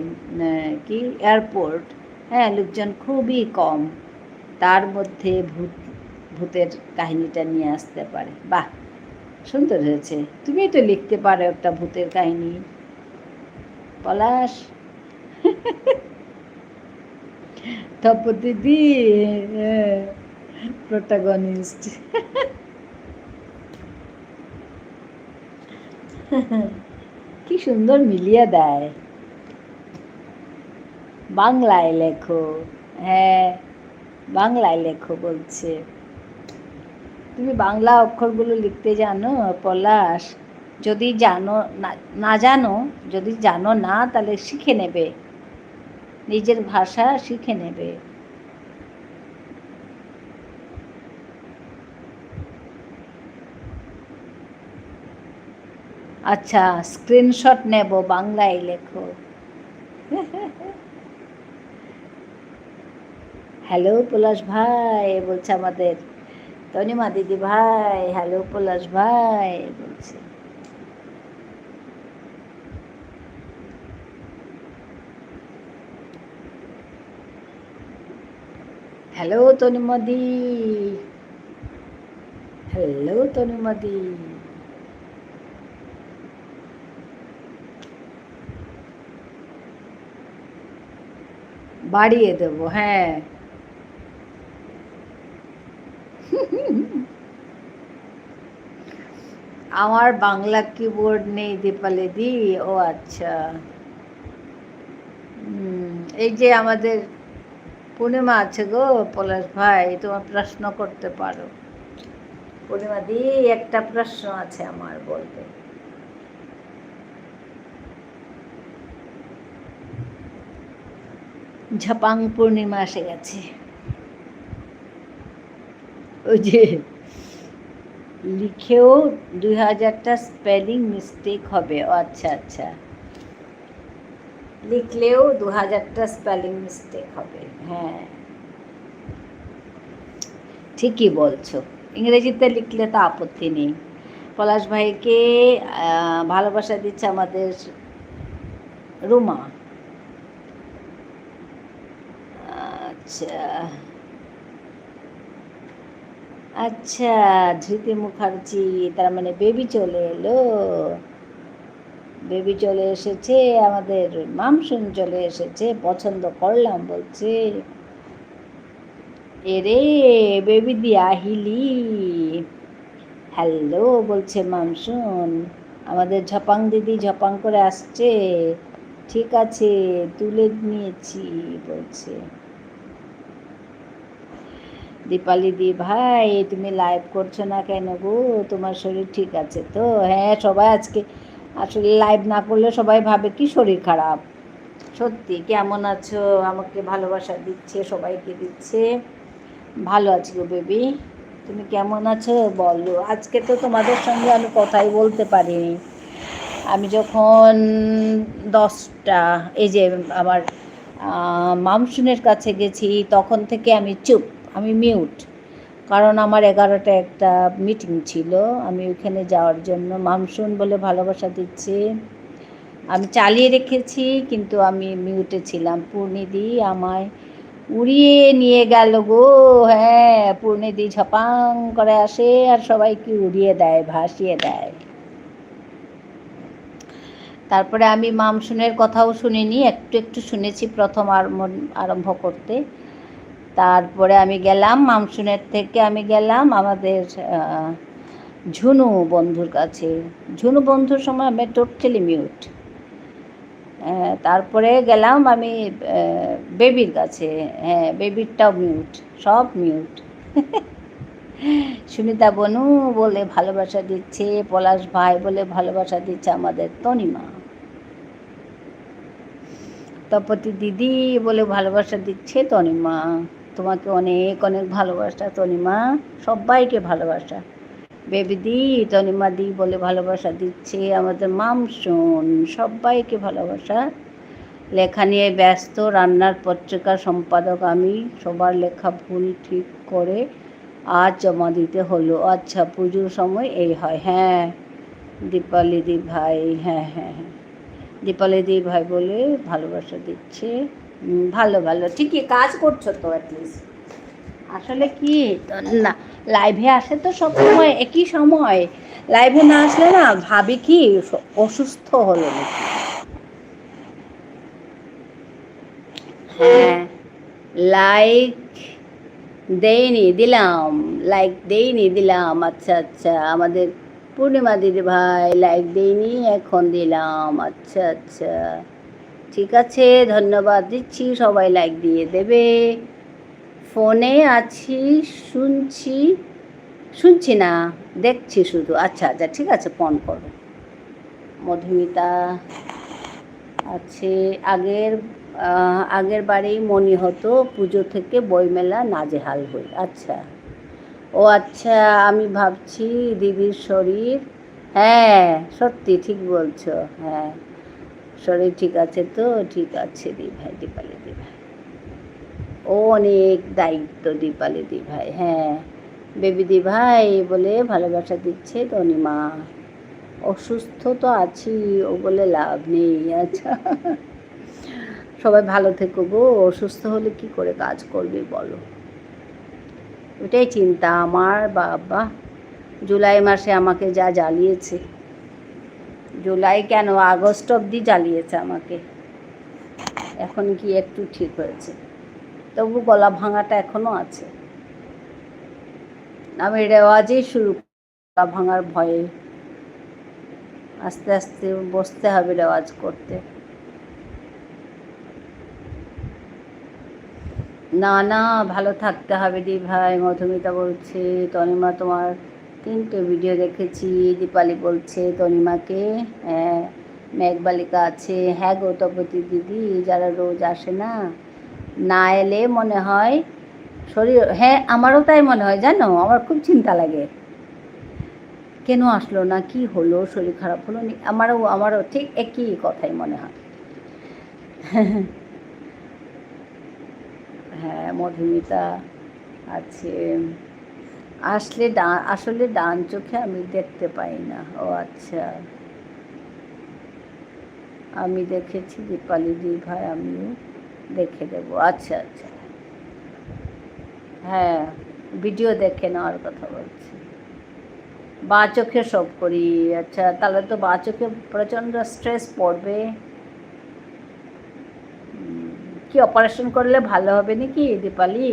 Speaker 1: কি এয়ারপোর্ট, হ্যাঁ লোকজন খুবই কম, তার মধ্যে ভূতের কাহিনীটা নিয়ে আসতে পারে। বাহ, সুন্দর হয়েছে। তুমি তো লিখতে পারো একটা ভূতের কাহিনী, পলাশ। তপতিদি প্রোটাগনিস্ট। কি সুন্দর মিলিয়ে দেয়। বাংলায় লেখো, হ্যাঁ বাংলায় লেখো বলছে। তুমি বাংলা অক্ষরগুলো লিখতে জানো পলাশ? যদি জানো না জানো, যদি জানো না তাহলে শিখে নেবে, নিজের ভাষা শিখে নেবে। আচ্ছা, স্ক্রিনশট নেব, বাংলায় লেখো। হ্যালো পলাশ ভাই বলছে আমাদের তনিমা দিদি ভাই, হ্যালো পলাশ ভাই বলছে। হ্যালো তনিমাদি, হ্যালো তনিমাদি। বাড়িয়ে দেবো, হ্যাঁ। আমার বাংলা কিবোর্ড নেই দীপালি দি। ও আচ্ছা। এই যে আমাদের পূর্ণিমা আছে গো পলাশ ভাই, তোমার প্রশ্ন করতে পারো। পূর্ণিমা দি একটা প্রশ্ন আছে আমার, বলবে। ঝাপাং পূর্ণিমা এসে গেছে। ওই যে লিখেও 2000টা স্পেলিং মিস্টেক হবে। ও আচ্ছা আচ্ছা, লিখলেও 2000টা স্পেলিং মিস্টেক হবে, হ্যাঁ ঠিকই বলছো। ইংরেজিতে লিখলে তো আপত্তি নেই। পলাশ ভাইকে ভালোবাসা দিচ্ছে আমাদের রুমা। আচ্ছা আচ্ছা, ধৃতি মুখার্জি, তার মানে বেবি চলে এলো। বেবি চলে এসেছে, আমাদের মামসুন চলে এসেছে, পছন্দ করলাম বলছে। এরে বেবি দি আহিলি, হ্যালো বলছে মামসুন। আমাদের ঝপাং দিদি ঝপাং করে আসছে, ঠিক আছে তুলে নিয়েছি বলছে। দীপালি দি ভাই তুমি লাইভ করছো না কেন গো, তোমার শরীর ঠিক আছে তো? হ্যাঁ সবাই আজকে আসলে লাইভ না করলে সবাই ভাবে কি শরীর খারাপ। সত্যি কেমন আছো, আমাকে ভালোবাসা দিচ্ছে, সবাইকে দিচ্ছে। ভালো আছি গো বেবি, তুমি কেমন আছো বলো। আজকে তো তোমাদের সঙ্গে আমি কথাই বলতে পারিনি। আমি যখন 10টা এই যে আমার মামসুনের কাছে গেছি তখন থেকে আমি চুপ, আমি মিউট। কারণ আমার 11টা একটা মিটিং ছিল, আমি ওইখানে যাওয়ার জন্য। মামসুন বলে ভালোবাসা দিচ্ছে, আমি চালিয়ে রেখেছি কিন্তু আমি মিউটে ছিলাম। পূর্ণিদি আমায় উড়িয়ে নিয়ে গেল গো। হ্যাঁ পূর্ণিদি ঝপাং করে আসে আর সবাইকে উড়িয়ে দেয়, ভাসিয়ে দেয়। তারপরে আমি মামসুনের কথাও শুনিনি, একটু একটু শুনেছি প্রথম আরম্ভ করতে। তারপরে আমি গেলাম মামসুনের থেকে, আমি গেলাম আমাদের ঝুনু বন্ধুর কাছে। ঝুনু বন্ধুর সময় আমি টোটালি মিউট। তারপরে গেলাম আমি বেবির কাছে, হ্যাঁ বেবিরটাও মিউট, সব মিউট। সুমিতা বনু বলে ভালোবাসা দিচ্ছে, পলাশ ভাই বলে ভালোবাসা দিচ্ছে আমাদের তনিমা। তপতি দিদি বলে ভালোবাসা দিচ্ছে তনিমা। তোমাকে অনেক অনেক ভালোবাসা তনিমা, সবাইকে ভালোবাসা। বেবিদি তনিমা দি বলে ভালোবাসা দিচ্ছে আমাদের মামসুন, সবাইকে ভালোবাসা। লেখা নিয়ে ব্যস্ত, রান্নার পত্রিকার সম্পাদক আমি, সবার লেখা ভুল ঠিক করে আজ জমা দিতে হলো। আচ্ছা পুজোর সময় এই হয়, হ্যাঁ দীপালি দি ভাই, হ্যাঁ হ্যাঁ হ্যাঁ দীপালি দি ভাই বলে ভালোবাসা দিচ্ছে। ভালো ভালো, ঠিকই কাজ করছো তো অ্যাটলিস্ট। আসলে কি না, লাইভে আসে তো সবসময় একই সময়, লাইভে না আসলে না ভাবি কি অসুস্থ হলো নাকি। হ্যাঁ লাইক দেইনি, দিলাম লাইক দেইনি, দিলাম। আচ্ছা আচ্ছা, আমাদের পূর্ণিমা দিদি ভাই লাইক দেইনি, এখন দিলাম। আচ্ছা আচ্ছা ঠিক আছে, ধন্যবাদ দিচ্ছি, সবাই লাইক দিয়ে দেবে। ফোনে আছি, শুনছি শুনছি না, দেখছি শুধু। আচ্ছা আচ্ছা ঠিক আছে, ফোন করো। মধুমিতা আছে, আগের বারেই মনে হতো পুজো থেকে বইমেলা নাজেহাল হই। আচ্ছা ও আচ্ছা, আমি ভাবছি দিদির শরীর, হ্যাঁ সত্যি ঠিক বলছো, হ্যাঁ শরীর ঠিক আছে তো? ঠিক আছে দি ভাই, দীপালি দি ভাই। ও অনেক দায়িত্ব দীপালি দি ভাই, হ্যাঁ বেবি দি ভাই বলে ভালোবাসা দিচ্ছে তনিমা। অসুস্থ তো আছি ও বলে লাভ নেই। আচ্ছা সবাই ভালো থেকো গো, অসুস্থ হলে কি করে কাজ করবে বলো, ওটাই চিন্তা আমার। বাবা জুলাই মাসে আমাকে যা জ্বালিয়েছে, জুলাই কেন আগস্ট অবধি জ্বালিয়েছে আমাকে, এখন কি একটু ঠিক হয়েছে, তবু গলা ভাঙাটা এখনও আছে। আমি রেওয়াজেই শুরু গলা ভাঙার ভয়ে, আস্তে আস্তে বসতে হবে রেওয়াজ করতে। না না ভালো থাকতে হবে দি ভাই। মধুমিতা বলছে তনিমা তোমার 3টে ভিডিও দেখেছি। দীপালি বলছে তনিমাকে, হ্যাঁ মেঘবালিকা আছে, হ্যাঁ গৌতবতী দিদি যারা রোজ আসে না, না এলে মনে হয় শরীর, হ্যাঁ আমারও তাই মনে হয় জানো, আমার খুব চিন্তা লাগে কেন আসলো না, কি হলো, শরীর খারাপ হলো নি, আমারও ঠিক একই কথাই মনে হয়। হ্যাঁ মধুমিতা আছে। আসলে ডান চোখে আমি দেখতে পাই না। ও আচ্ছা, আমি দেখেছি দীপালি দি ভাই, আমিও দেখে দেবো। আচ্ছা আচ্ছা, হ্যাঁ ভিডিও দেখে নেওয়ার কথা বলছি, বা চোখে সব করি। আচ্ছা তাহলে তো বা চোখে প্রচণ্ড স্ট্রেস পড়বে। কি অপারেশন করলে ভালো হবে নাকি দীপালি?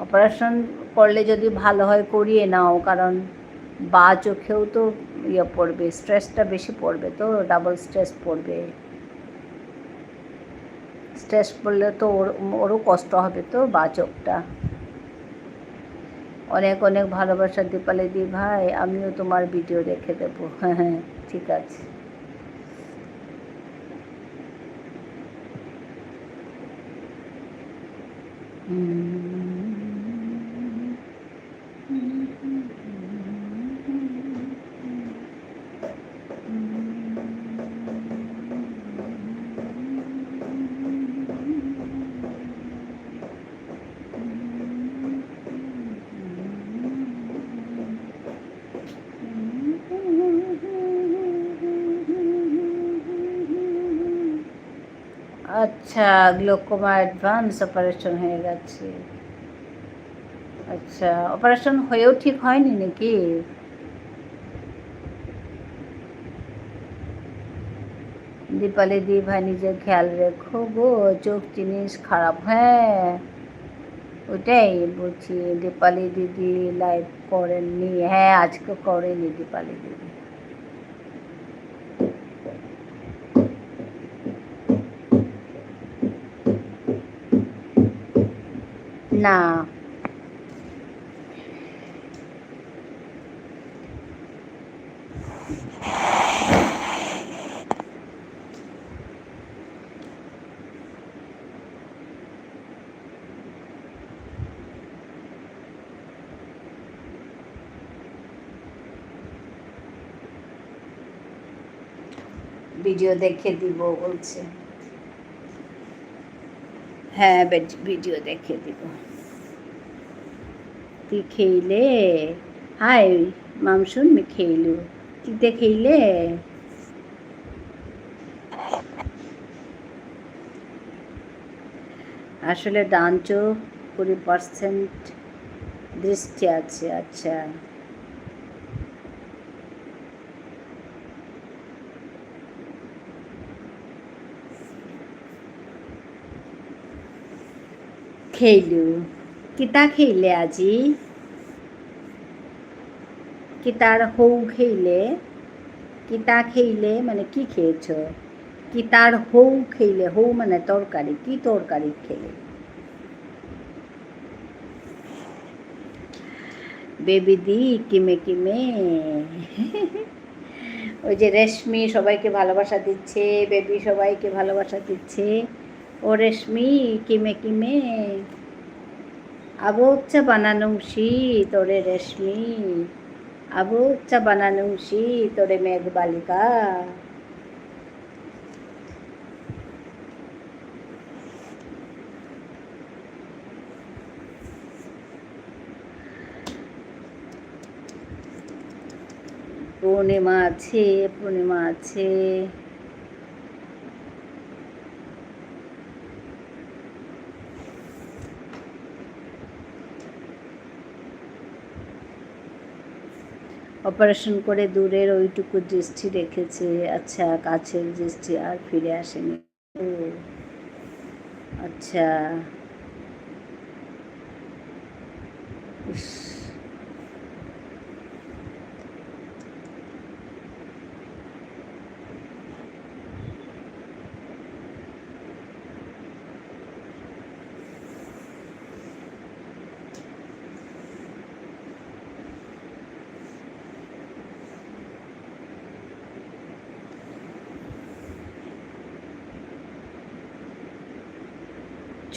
Speaker 1: অপারেশন করলে যদি ভালো হয় করিয়ে নাও, কারণ বা চোখেও তো পড়বে, স্ট্রেসটা বেশি পড়বে, তো ডাবল স্ট্রেস পড়বে। স্ট্রেস পড়লে তো ওরও কষ্ট হবে তো বা চোখটা। অনেক অনেক ভালোবাসা দীপালি দি ভাই, আমিও তোমার ভিডিও দেখে দেবো। হ্যাঁ হ্যাঁ ঠিক আছে। আচ্ছা গ্লোকোমা অ্যাডভান্স অপারেশন হয়ে গেছে। আচ্ছা অপারেশন হয়েও ঠিক হয়নি নাকি? দীপালি দি ভাই নিজের খেয়াল রেখো গো, চোখ জিনিস খারাপ। হ্যাঁ ওটাই বলছি, দীপালি দিদি লাইভ করেননি, হ্যাঁ আজকে করেনি দীপালি দিদি। না ভিডিও দেখে দিব বলছে, হ্যাঁ ভিডিও দেখে দিব। তুই খেইলে, হাই মামসুন মে খেইলু, তুই খেইলে। আসলে ডান চোখ 20% দৃষ্টি আছে। আচ্ছা খেইলু, কিতা খেইলে আজি, কিতার হৌ খেইলে, কিতা খেইলে মানে কি খেয়েছ, কিতার হৌ খেইলে, হৌ মানে তরকারি, কি তরকারি খেলে? বেবি দি কিমে কিমে। ওই যে রেশমি সবাইকে ভালোবাসা দিচ্ছে, বেবি সবাইকে ভালোবাসা দিচ্ছে, ও রেশমি কিমে কিমে। আবচ্চা বানানুম শীত ওরে রেশমি, আবচ্চা বানানুম শীত ওরে মেঘবালিকা। পূর্ণিমা আছে, পূর্ণিমা আছে। অপারেশন করে দূরের ওইটুকু দৃষ্টি রেখেছে। আচ্ছা, কাছের দৃষ্টি আর ফিরে আসেনি। ও আচ্ছা, ইস,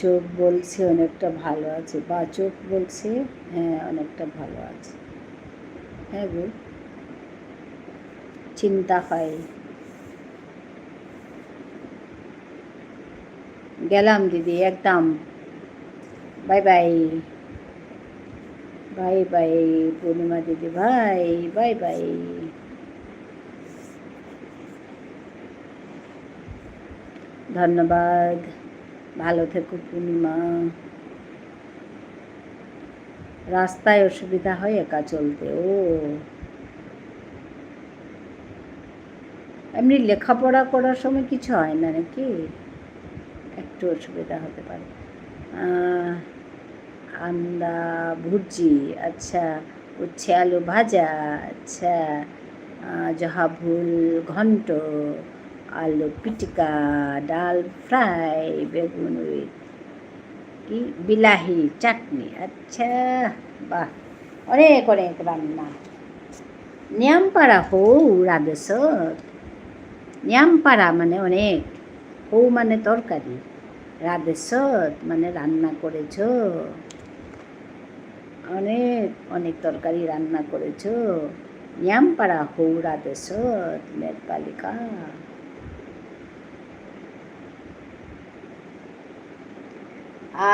Speaker 1: চোখ বলছে অনেকটা ভালো আছে, বা চোখ বলছে হ্যাঁ অনেকটা ভালো আছে। হ্যাঁ গো, চিন্তা হয়। গেলাম দিদি, একদম। বাই বাই, বাই বাই পূর্ণিমা দিদি ভাই, বাই বাই। ধন্যবাদ, ভালো থেকো পূর্ণিমা। রাস্তায় অসুবিধা হয় একা চলতে। ও এমনি লেখাপড়া করার সময় কিছু হয় না নাকি? একটু অসুবিধা হতে পারে। আন্দা ভুজি, আচ্ছা। উচ্ছে আলু ভাজা, আচ্ছা। জহা ভুল ঘন্ট, আলু পিটিকা, ডাল ফ্রাই, বেগুন কি বিলাহি চাটনি। আচ্ছা, বাহ, অনেক অনেক রান্না। নিয়ামপাড়া হৌ রাধেশ্বর। নিয়ামপাড়া মানে অনেক, হৌ মানে তরকারি, রাধেশ্বর মানে রান্না করেছ, অনেক অনেক তরকারি রান্না করেছ। নিয়ামপাড়া হৌ রাধেশ্বর মেঘপালিকা।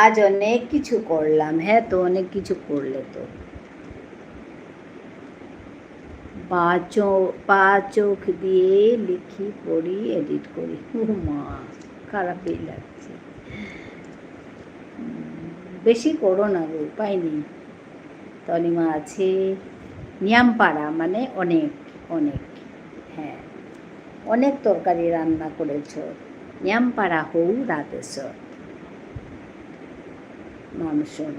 Speaker 1: আজ অনেক কিছু করলাম। হ্যাঁ তো, অনেক কিছু করলে তো। পা চোখ দিয়ে লিখি পড়ি এডিট করি। মা, খারাপই লাগছে। বেশি করো না গো, উপায় নেই। তনিমা আছে। নিয়ামপাড়া মানে অনেক অনেক, হ্যাঁ অনেক তরকারি রান্না করেছ। নিয়ামপাড়া হৌ রাধেশ্বর মানসন।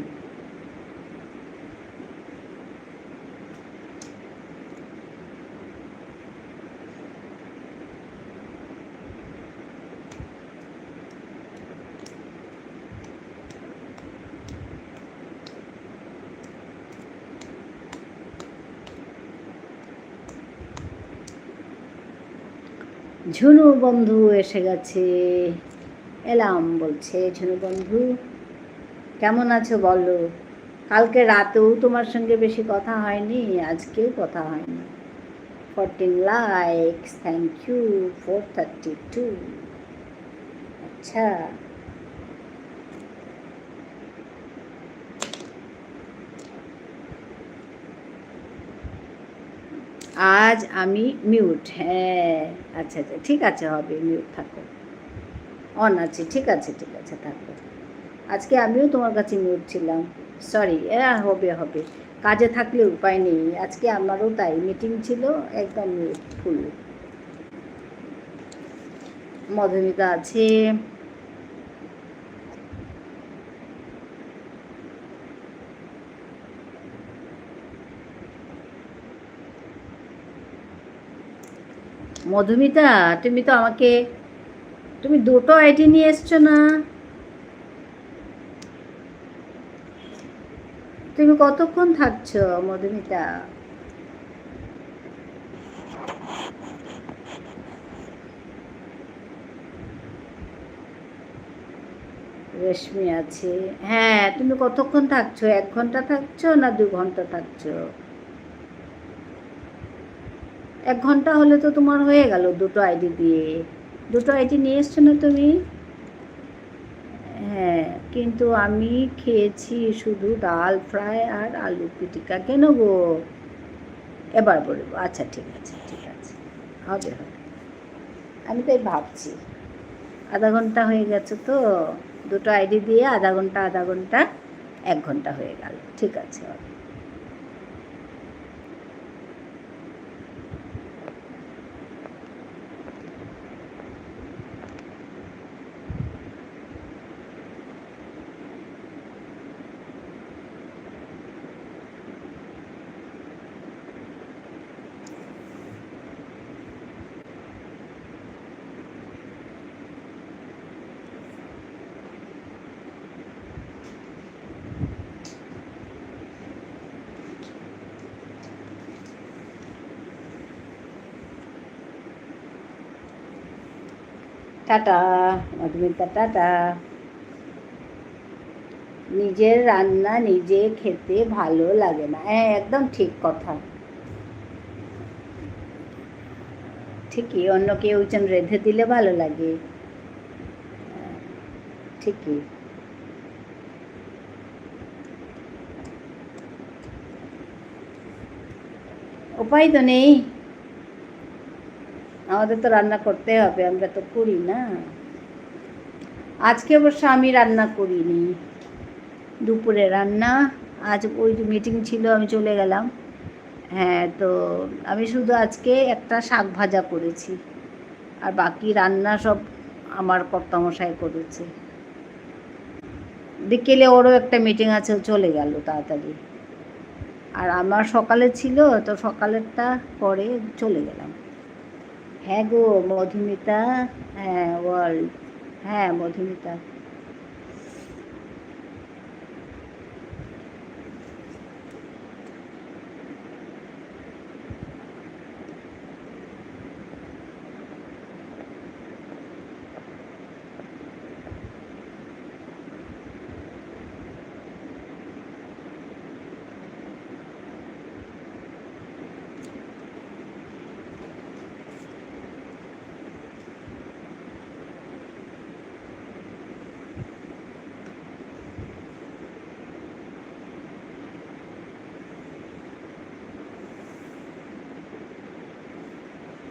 Speaker 1: ঝুনু বন্ধু এসে গেছে, এলাম বলছে। ঝুনু বন্ধু কেমন আছো বলো। কালকে রাতেও তোমার সঙ্গে বেশি কথা হয়নি, আজকেও কথা হয়নি। 14 লাইকস, থ্যাংক ইউ। 432, আচ্ছা। আজ আমি মিউট, হ্যাঁ আচ্ছা আচ্ছা, ঠিক আছে, হবে, মিউট থাকো, অন আছে, ঠিক আছে ঠিক আছে, থাকো। আজকে আমিও তোমার কাছে মিউট ছিলাম, সরি। হবে হবে, কাজে থাকলে উপায় নেই। আজকে আমারও তাই, মিটিং ছিল, একদম মিউট ফুল। মধুমিতা আছে। মধুমিতা, তুমি তো আমাকে, তুমি দুটো আইডি নিয়ে এসছো না? তুমি কতক্ষণ থাকছো মধুমিতা? রেশমি আছে। হ্যাঁ, তুমি কতক্ষণ থাকছো? 1 ঘন্টা থাকছো না 2 ঘন্টা থাকছো? 1 ঘন্টা হলে তো তোমার হয়ে গেল দুটো আইডি দিয়ে। দুটো আইডি নিয়ে এসছো না তুমি? হ্যাঁ, কিন্তু আমি খেয়েছি শুধু ডাল ফ্রাই আর আলু পিটিকা। কেন গো? এবার বলবো, আচ্ছা ঠিক আছে ঠিক আছে, হবে হবে। আমি তাই ভাবছি, আধা ঘন্টা হয়ে গেছে তো, দুটো আইডি দিয়ে আধা ঘন্টা 1 ঘন্টা হয়ে গেল, ঠিক আছে হবে। Tata Madhumita, tata. নিজের রান্না নিজে খেতে ভালো লাগে না, হ্যাঁ একদম ঠিক কথা। ঠিকই, অন্য কেউ রেঁধে দিলে ভালো লাগে, ঠিকই। উপায় তো নেই, আমাদের তো রান্না করতে হবে, আমরা তো করি না। আজকে অবশ্য আমি রান্না করিনি, দুপুরে রান্না, আজ ওই যে মিটিং ছিল আমি চলে গেলাম। হ্যাঁ, তো আমি শুধু আজকে একটা শাক ভাজা করেছি, আর বাকি রান্না সব আমার কর্তামশাই করেছে। বিকেলে ওরও একটা মিটিং আছে, চলে গেল তাড়াতাড়ি। আর আমার সকালে ছিল, তো সকালেরটা পরে চলে গেলাম। হ্যাঁ গো মধুমিতা, হ্যাঁ বল। হ্যাঁ মধুমিতা,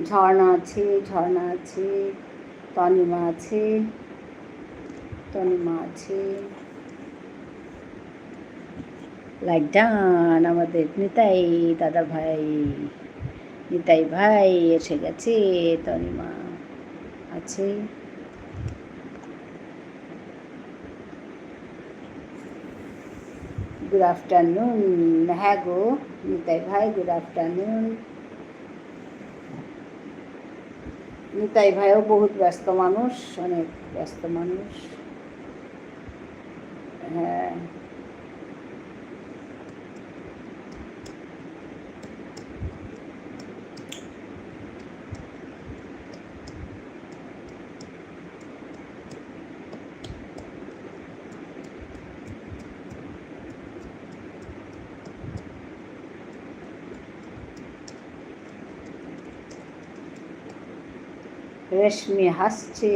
Speaker 1: ঝর্ণা আছে, ঝর্ণা আছে, তনিমা আছে, তনিমা আছে, লাইক ডান আমাদের নিতাই দাদা ভাই, নিতাই ভাই এসে গেছে, তনিমা আছে। গুড আফটারনুন, হ্যাঁ গো নিতাই ভাই, গুড আফটারনুন। নিতাই ভাইও বহুত ব্যস্ত মানুষ, অনেক ব্যস্ত মানুষ। হ্যাঁ, রেশমি হাসছে।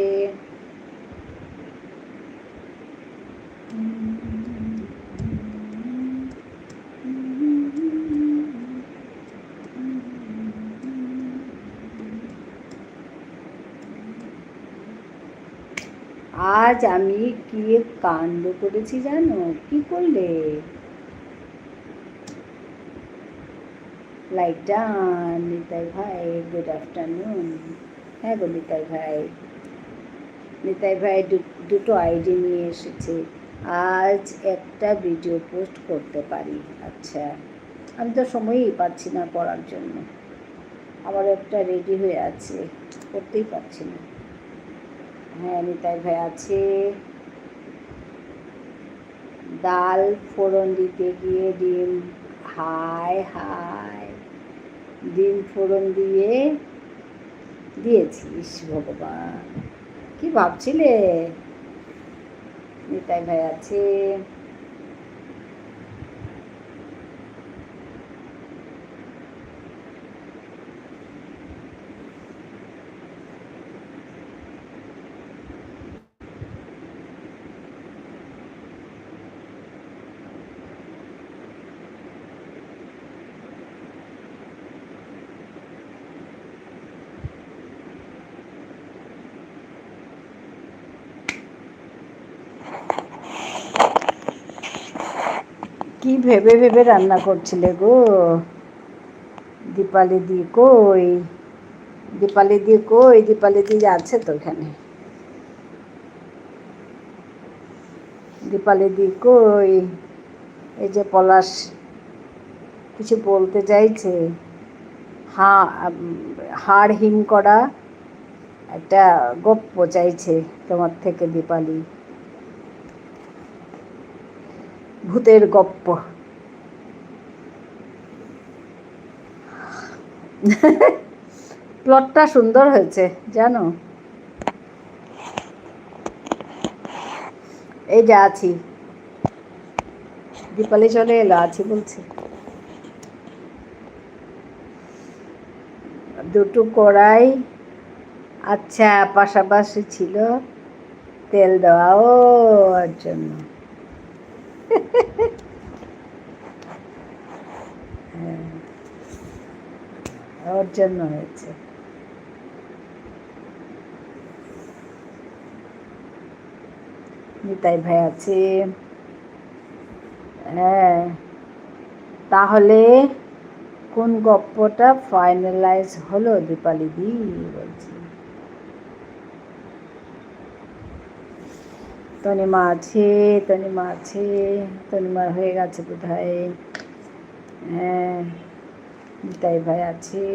Speaker 1: আজ আমি কি কাণ্ড করেছি জানো? কি করলে? লাইক ডান নিতাই ভাই, গুড আফটারনুন। হ্যাঁ গো নিতাই ভাই, নিতাই ভাই দুটো আইডি নিয়ে এসেছে, আজ একটা ভিডিও পোস্ট করতে পারি। আচ্ছা, আমি তো সময়ই পাচ্ছি না করার জন্য, আমার একটা রেডি হয়ে আছে, করতেই পারছি না। হ্যাঁ নিতাই ভাই আছে। ডাল ফোড়ন দিতে গিয়ে ডিম, হায় হায়, ডিম ফোড়ন দিয়েছিস, ভগবান কি ভাবছিলে? নিতাই ভাই আছে। কি ভেবে ভেবে রান্না করছিলে গো? দীপালি দি কই? দীপালি দি কই? দীপালি দি আছে তো এখানে। দীপালি দি কই? এই যে পলাশ কিছু বলতে চাইছে, হাড় হিম করা একটা গপ্প চাইছে তোমার থেকে দীপালি, ভূতের গপ্প। প্লটটা সুন্দর হয়েছে জানো। এই যে আছি, দীপালি চলে এলো, আছি বলছে। দুটো কড়াই আচ্ছা পাশাপাশি ছিল, তেল দেওয়া ওর জন্য। হ্যাঁ, ওর জন্য হয়েছে। নিতাই ভাই আছে। হ্যাঁ, তাহলে কোন গপ্পটা ফাইনালাইজ হলো দীপালি দি বলছি। তনিমা আছে, তনিমা আছে, তনিমার হয়ে গেছে বোধহয়। হ্যাঁ, নিতাই ভাই আছে।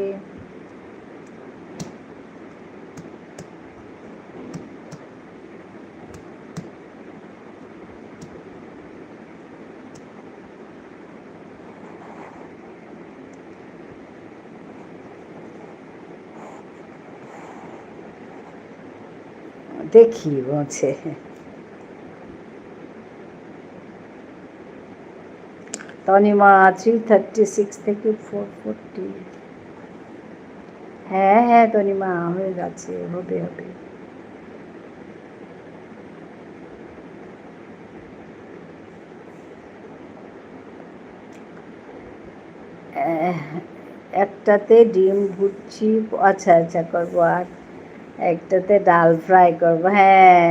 Speaker 1: দেখি বলছে। তনিমা 336 থেকে 440। হ্যাঁ হ্যাঁ তনিমা হয়ে গেছে, হবে হবে। একটাতে ডিম ভুর্জি, আচ্ছা আচ্ছা করবো, আর একটাতে ডাল ফ্রাই করবো। হ্যাঁ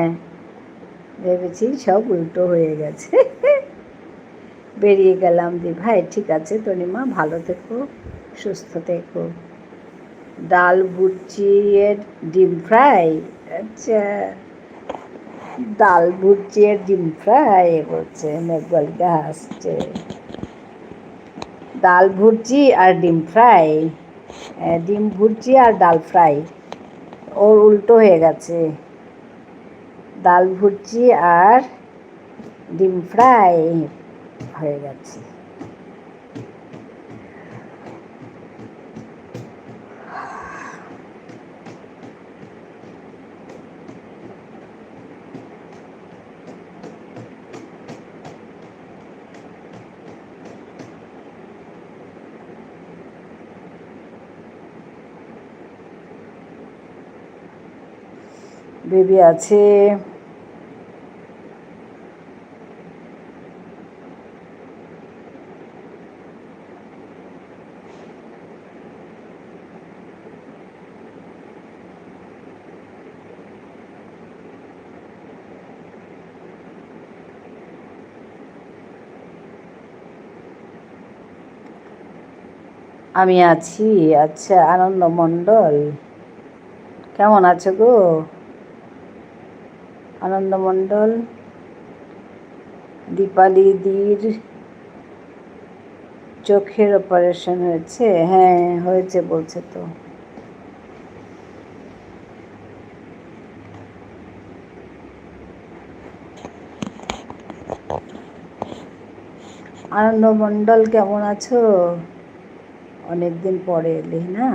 Speaker 1: ভেবেছি সব উল্টো হয়ে গেছে। বেরিয়ে গেলাম দি ভাই। ঠিক আছে তনিমা, ভালো থেকো, সুস্থ থেকো। ডাল ভুর্জি এর ডিম ফ্রাই, আচ্ছা ডাল ভুর্জি এর ডিম ফ্রাই বলছে, মেঘবালিকা হাসছে। ডাল ভুর্জি আর ডিম ফ্রাই, ডিম ভুর্জি আর ডাল ফ্রাই, ওর উল্টো হয়ে গেছে। ডাল ভুর্জি আর ডিম ফ্রাই হয়ে গেছে। বেবি আছে। আমি আছি। আচ্ছা আনন্দ মণ্ডল কেমন আছো গো? আনন্দ মণ্ডল, দীপালি দির চোখের অপারেশন হয়েছে? হ্যাঁ হয়েছে বলছে তো। আনন্দ মণ্ডল কেমন আছো? অনেকদিন পরে এলে না।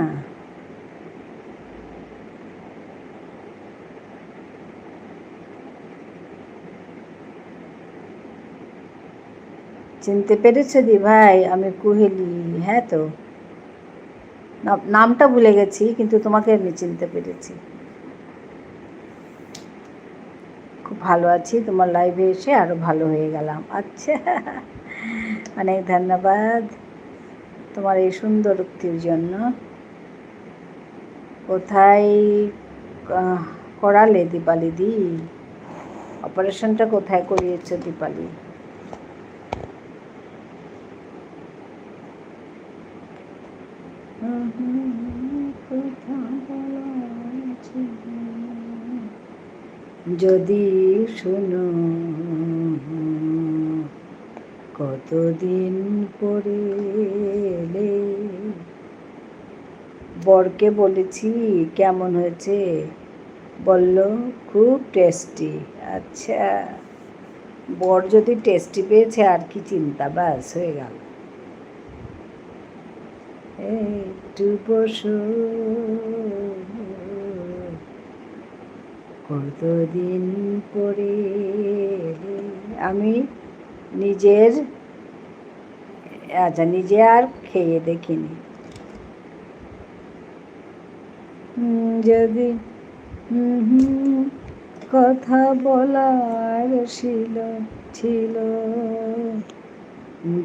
Speaker 1: চিনতে পেরেছো দি ভাই? আমি কুহেলি। হ্যাঁ তো, নামটা ভুলে গেছি কিন্তু তোমাকে আমি চিনতে পেরেছি। খুব ভালো আছি, তোমার লাইভে এসে আরও ভালো হয়ে গেলাম। আচ্ছা অনেক ধন্যবাদ তোমার এই সুন্দর উক্তির জন্য। কোথায় করালে দীপালি দি? অপারেশনটা কোথায় করিয়েছো দীপালি? যদি শুনো কতদিন পরে এলে। বরকে বলেছি কেমন হয়েছে, বলল খুব টেস্টি। আচ্ছা, বর যদি টেস্টি পেয়েছে আর কি চিন্তা, ব্যাস হয়ে গেল। একটু বসো কতদিন পরে। আমি নিজের নিজে আর খেয়ে দেখিনি। যদি কথা বলার ছিল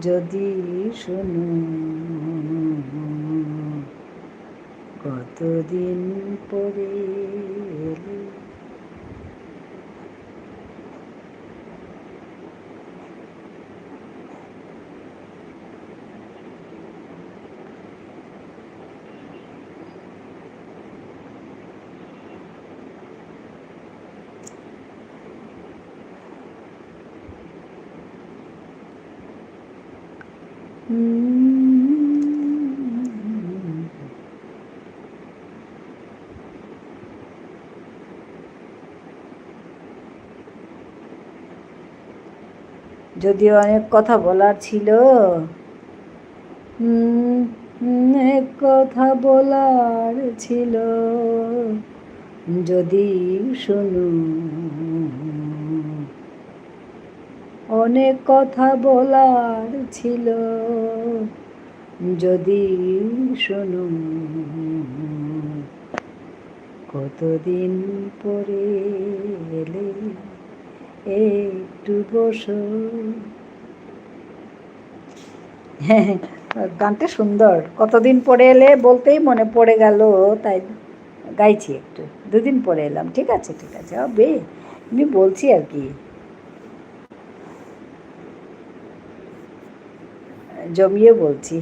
Speaker 1: যদি শুনো কতদিন পরে এলে। যদিও অনেক কথা বলার ছিল, অনেক কথা বলার ছিল যদি শুনো, অনেক কথা বলার ছিল যদি শুনো কতদিন পরে এলে। একটু বসো। গানটা সুন্দর, কতদিন পরে এলে বলতেই মনে পড়ে গেল, তাই গাইছি একটু। দুদিন পরে এলাম, ঠিক আছে ঠিক আছে, হবে, আমি বলছি আর কি, জমিয়ে বলছি।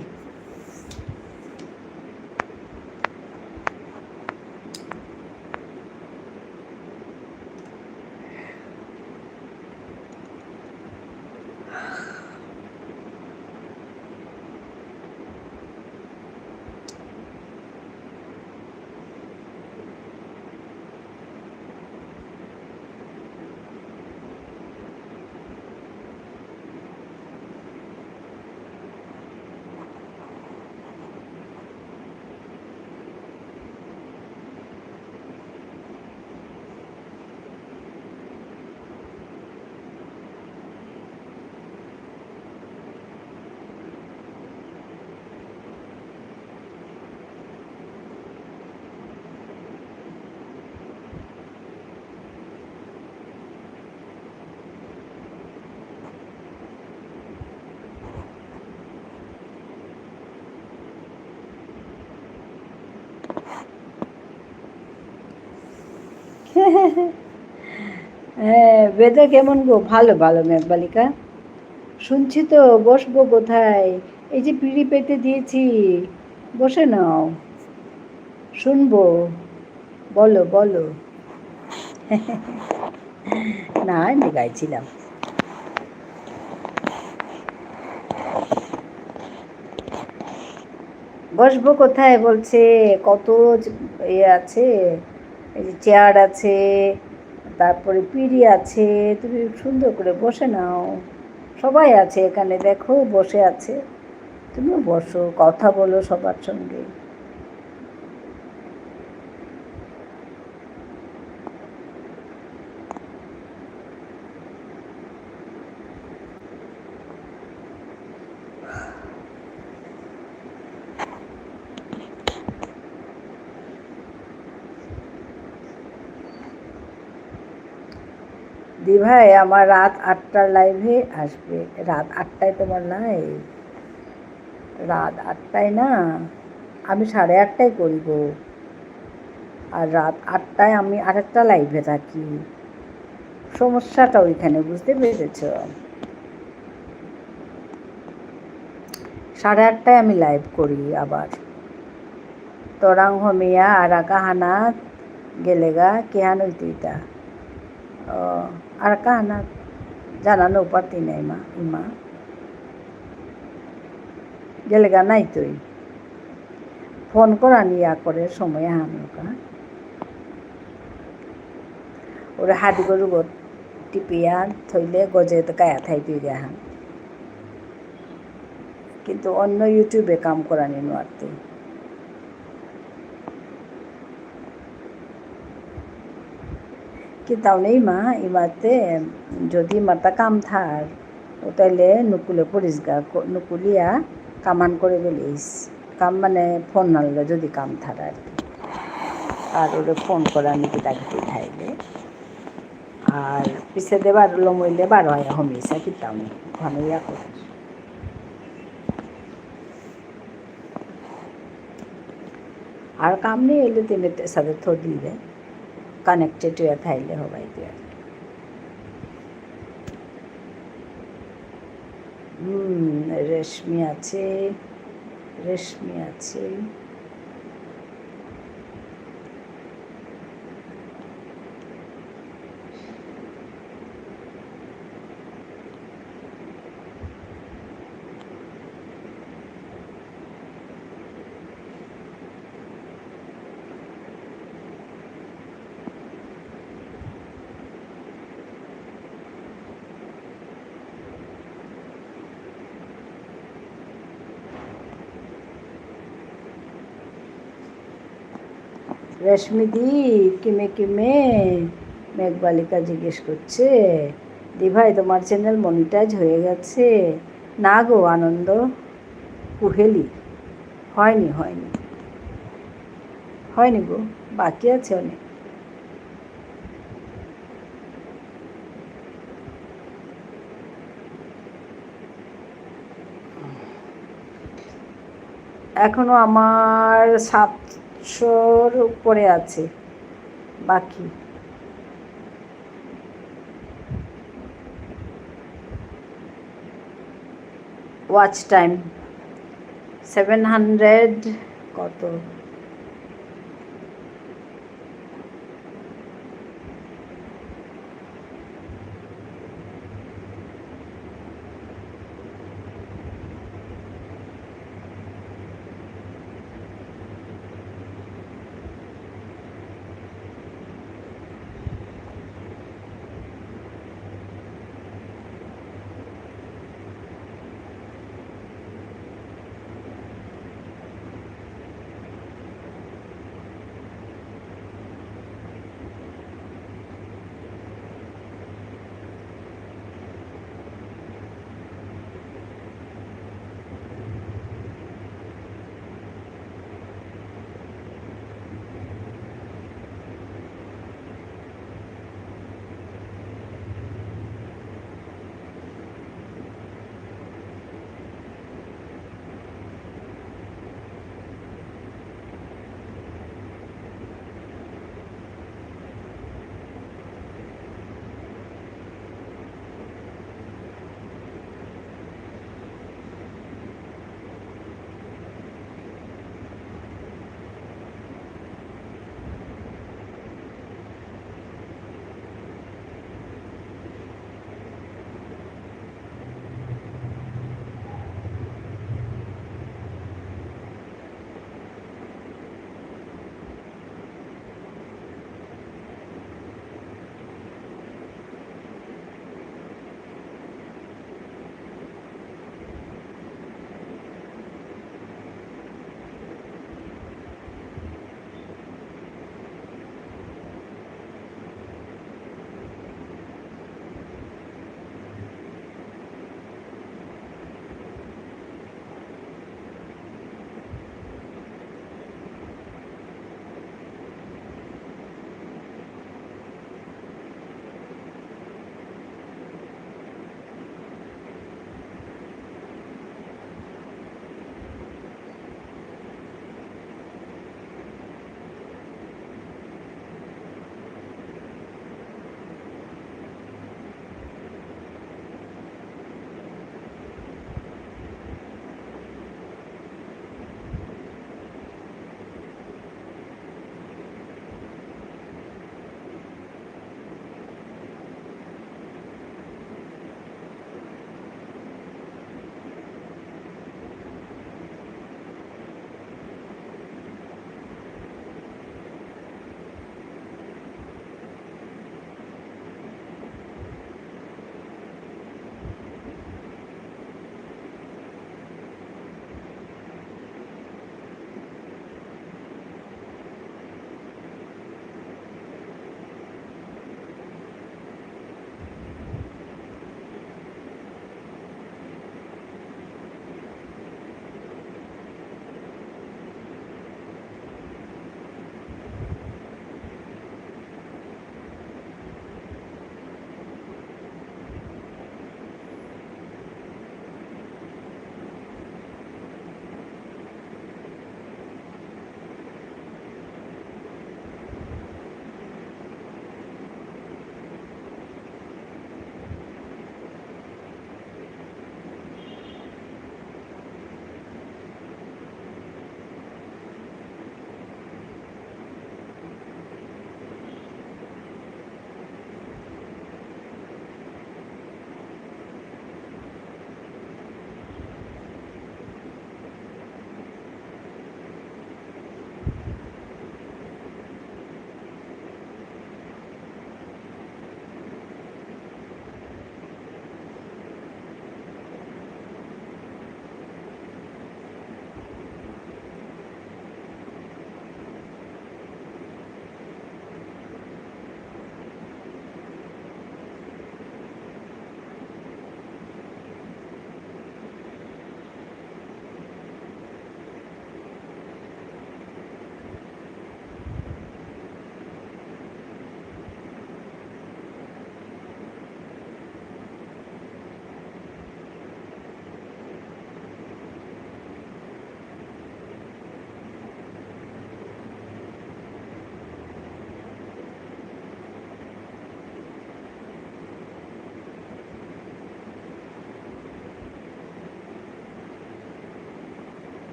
Speaker 1: হ্যাঁ, ওয়েদার কেমন গো? ভালো ভালো মেঘবালিকা। শুনছি তো, বসবো কোথায়? এই যে পিঁড়ি পেতে দিয়েছি, বসে নাও, শুনবো, বলো বলো। না, এমনি গাইছিলাম। বসবো কোথায় বলছে, কত আছে, এই যে চেয়ার আছে, তারপরে পিঁড়ি আছে, তুমি সুন্দর করে বসে নাও। সবাই আছে এখানে, দেখো বসে আছে, তুমিও বসো, কথা বলো সবার সঙ্গে। দি ভাই, আমার রাত 8টার লাইভে আসবে। রাত 8টায় তোমার লাইভ? রাত 8টায় না, আমি 8:30টায় করিব, আর রাত 8টায় আমি আরেকটা লাইভে থাকি। সমস্যাটা ওইখানে, বুঝতে পেরেছ? 8:30টায় আমি লাইভ করি আবার। তরাং হমিয়া আর কাহানাত গেলেগা কেহান হইতে। Arka anak জানানো পাতি নাই মা ইমা গেলেগা নাই তুই ফোন করা নিয়া করে সময় হানুকা ওরা হাতি গরু টিপিয়া থইলে গজে তো কায়া থাই তুই দেখান কিন্তু অন্য ইউটিউবে কাম করা নি নোয়ারতে কিন্তু নেই মা ইমাতে যদি মাতা কাম থার ও তাইলে নুকুলে পরিষ্কার নুকুলিয়া কামান করে গেলিস কাম মানে ফোন নাললে যদি কাম থার আর কি আর ওরে ফোন করা নিকি তাকে থাইলে আর পিছে দেবার লমইলে বার হয় হমিসা কিতাম ঘন ইয়া করে আর কাম নেই এলে তিনি সাথে থোড়ি দে কানেক্টেড হয়ে থাইলে হবাই দিয়ে রেশমি আছে রেশমিদি কিমে মেঘবালিকা জিজ্ঞেস করছে দি ভাই তোমার চ্যানেল মনিটাইজ হয়ে গেছে না গো আনন্দ কুহেলি হয়নি গো বাকি আছে অনেক এখনো আমার 700-র উপরে আছে বাকি ওয়াচ টাইম 700 কত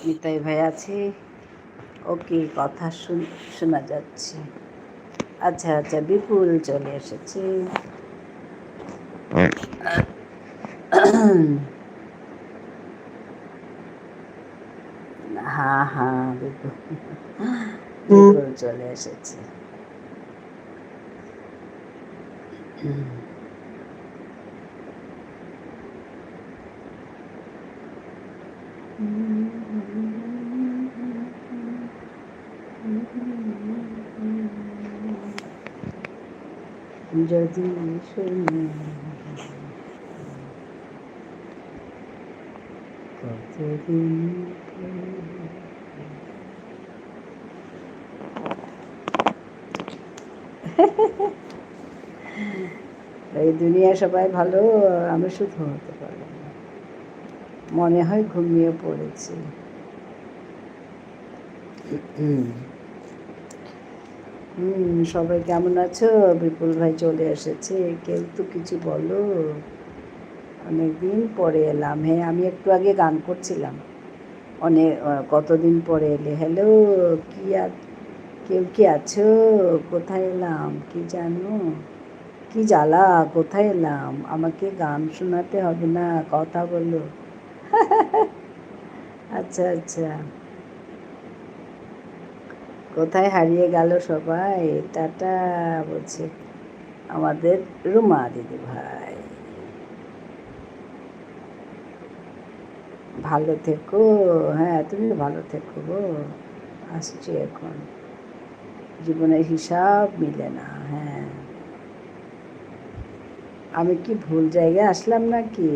Speaker 1: নিতাই ভাই আছে, ওকে কথা শোনা যাচ্ছে। আচ্ছা আচ্ছা, বিপুল চলে এসেছে। হ্যাঁ হ্যাঁ, বিপুল বিপুল চলে এসেছে। যদি শুনি কতদিন এই দুনিয়া সবাই ভালো, আমি শুধু হতে পারলাম না। মনে হয় ঘুমিয়ে পড়েছি। সবাই কেমন আছো? বিপুল ভাই চলে এসেছে, কেউ তো কিছু বলো। অনেকদিন পরে এলাম। হ্যাঁ, আমি একটু আগে গান করছিলাম। কতদিন পরে এলে। হ্যালো, কি আর কেউ কি আছো? কোথায় এলাম কি জানো? কি জ্বালা, কোথায় এলাম? আমাকে গান শোনাতে হবে না, কথা বলো। আচ্ছা আচ্ছা, কোথায় হারিয়ে গেল সবাই? টাটা বলছে আমাদের রুমা দিদি ভাই। ভালো থেকো। হ্যাঁ, তুমি ভালো থেকো গো। আসছি এখন, জীবনের হিসাব মিলে না। হ্যাঁ, আমি কি ভুল জায়গায় আসলাম নাকি?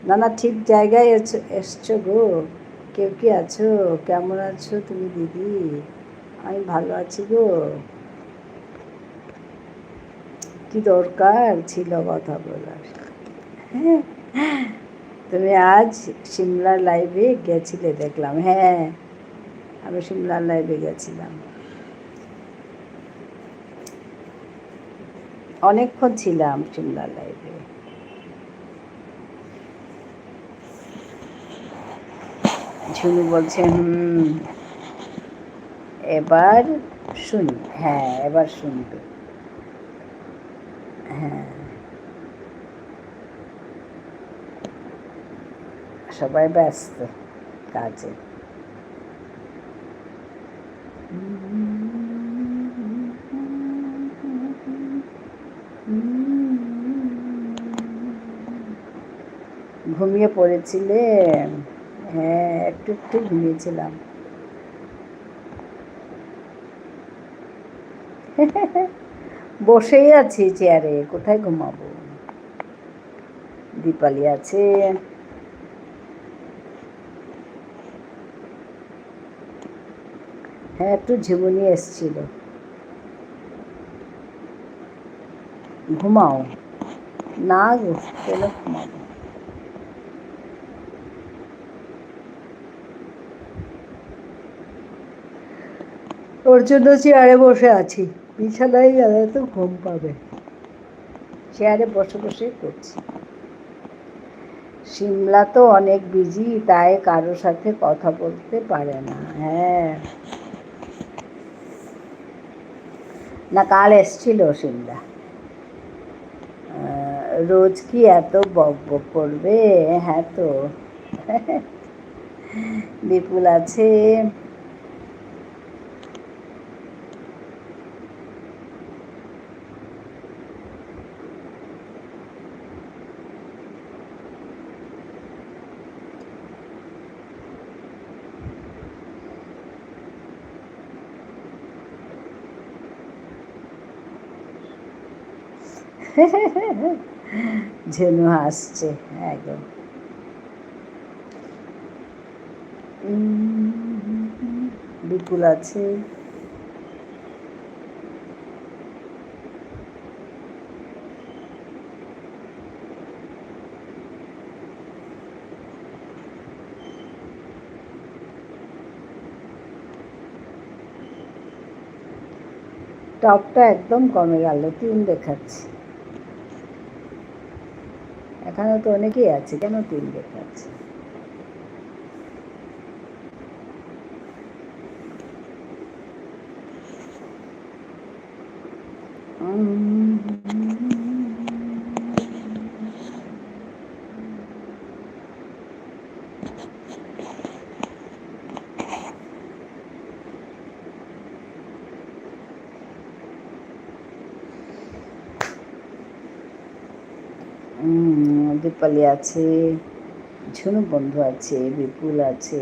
Speaker 1: না না, ঠিক জায়গায় এসছো গো। কেউ কি আছো? কেমন আছো তুমি দিদি? আমি ভালো আছি গো। কি দরকার ছিল কথা বলার? তুমি আজ সিমলার লাইভে গেছিলে দেখলাম। হ্যাঁ, আমি সিমলার লাইভে গেছিলাম, অনেকক্ষণ ছিলাম সিমলার লাইভে। ঝুনু বলছে এবার শুনি। হ্যাঁ, এবার শুনবে। হ্যাঁ, সবাই ব্যস্ত কাজে। ঘুমিয়ে পড়েছিলে? হ্যাঁ, একটু একটু ঘুমিয়েছিলাম। বসেই আছি চেয়ারে, কোথায় ঘুমাবো? দীপালি আছে। হ্যাঁ, একটু ঝিমুনি এসছিল। ঘুমাও না গো, কেন ঘুমাবো? ওর জন্য চেয়ারে বসে আছি। বিছানায় গেলে তো ঘুম পাবে, চেয়ারে বসে বসে করছি। সিমলা তো অনেক বিজি, তাই কারোর সাথে কথা বলতে পারে না। হ্যাঁ, না কাল এসছিল সিমলা। রোজ কি এত বক বক করবে? হ্যাঁ তো। বিপুল আছে। ঝেনু হাসছে একদম। বিপুল আছে। টপটা একদম কমে গেল, 3 দেখাচ্ছে। এখানে তো অনেকেই আছে, কেন 3 দেখাচ্ছে? দীপালি আছে, ঝুনু বন্ধু আছে, বিপুল আছে,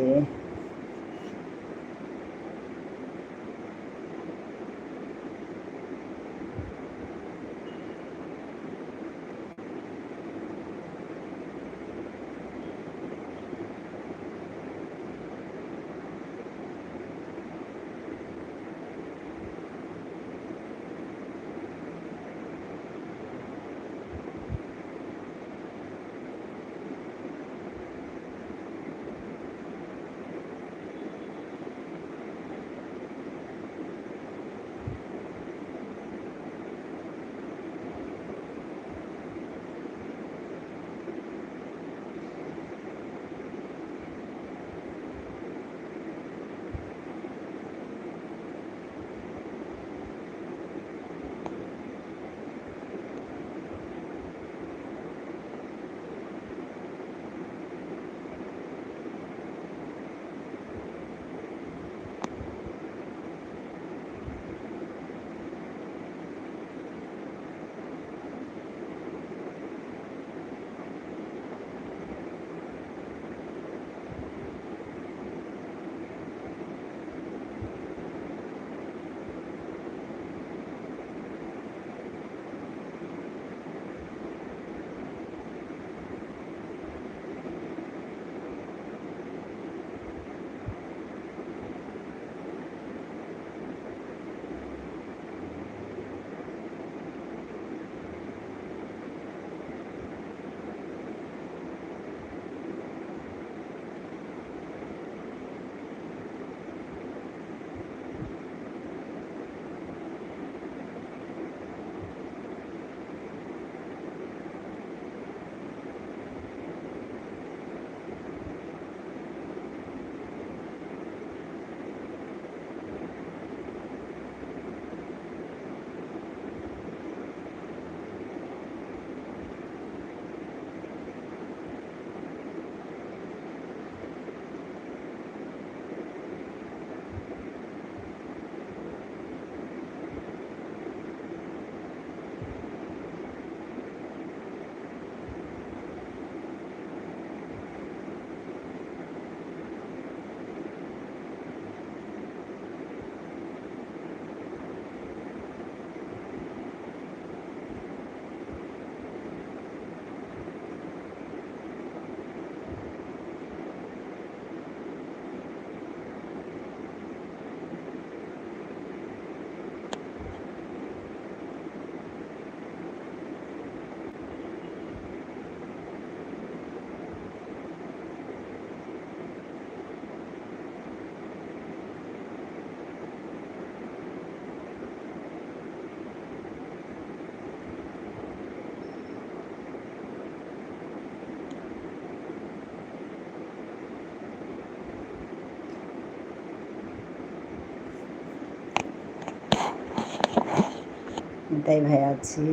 Speaker 1: নিতাই ভাই আছে,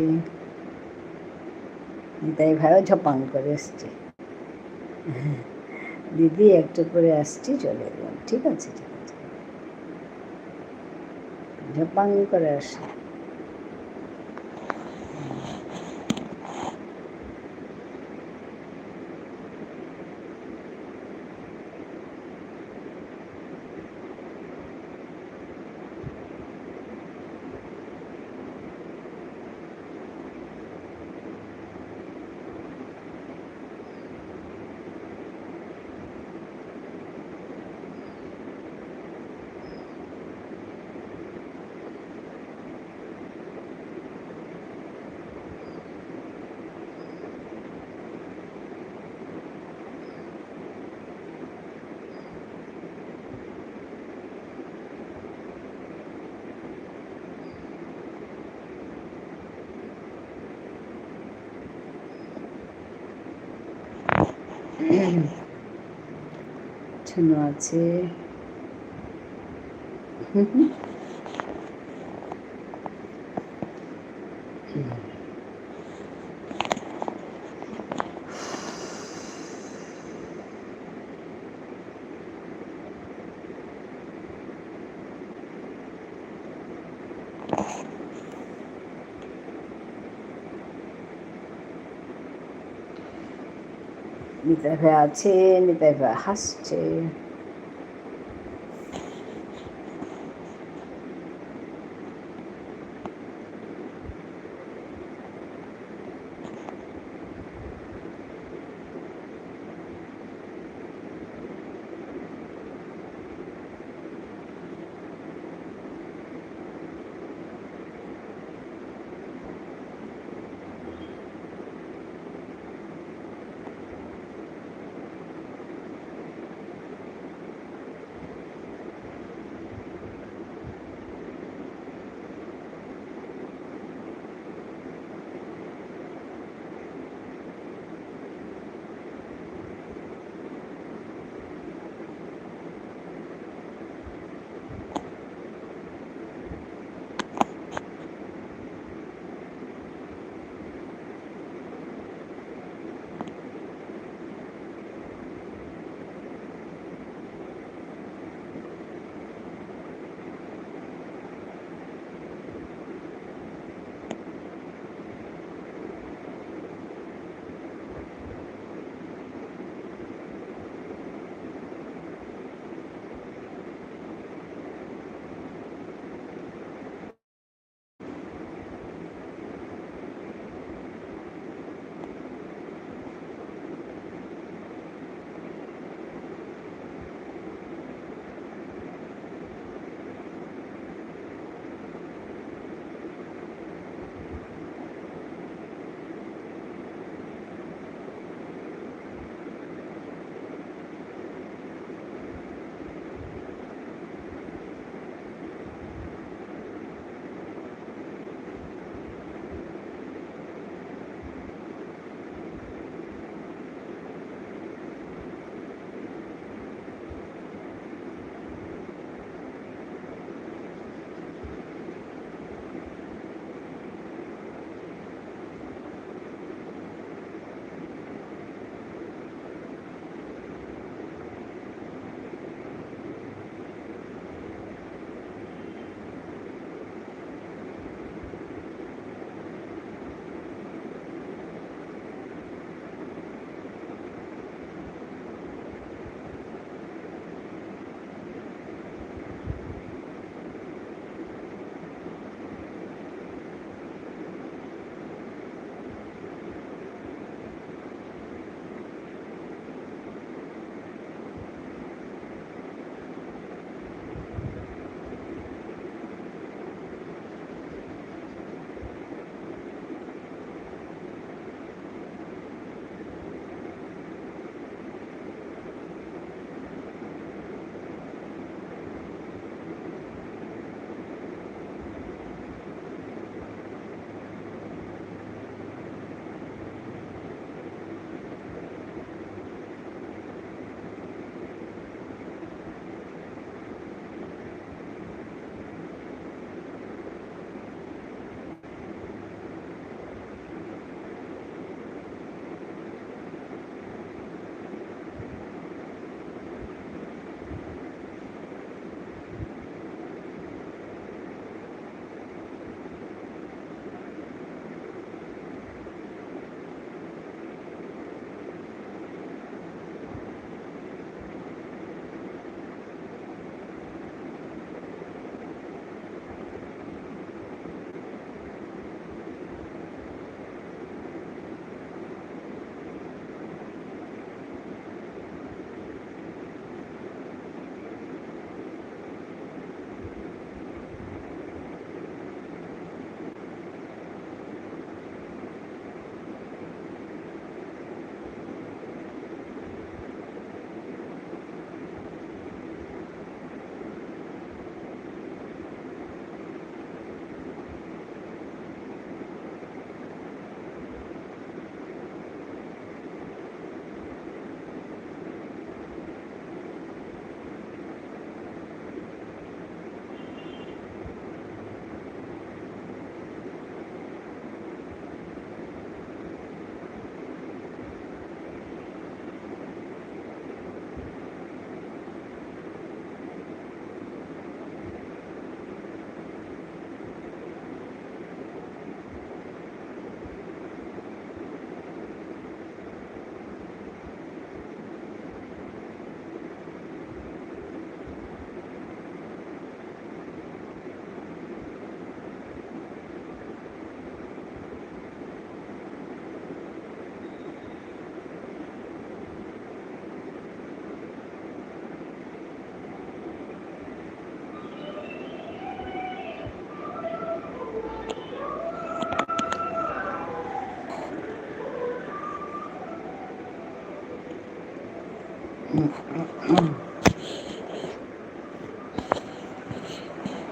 Speaker 1: নিতাই ভাইও ঝপাং করে এসছে। দিদি একটু করে আসছি, চলে এলাম। ঠিক আছে, ঠিক আছে, ঝপাং করে আসি। ছুনু আছে, নিতাই ভাই আছে, নিতাই ভাই হাসছে।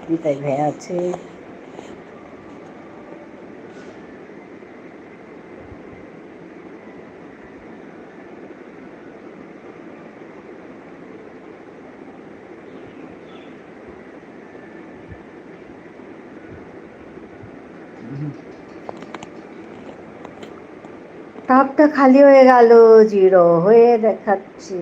Speaker 1: নিতাই ভাই আছে, টপটা খালি হয়ে গেল, 0 হয়ে দেখাচ্ছে।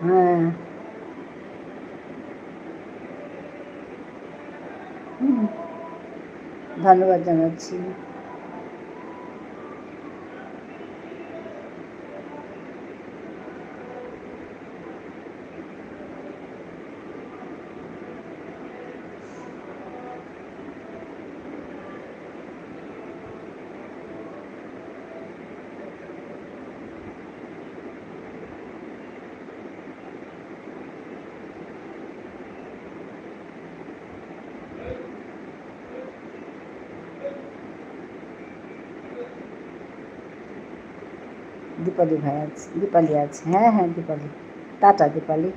Speaker 1: হ্যাঁ, ধন্যবাদ জানাচ্ছি। দীপালি ভাই আছে, দীপালি আছে, হ্যাঁ হ্যাঁ দীপালি, টাটা দীপালি।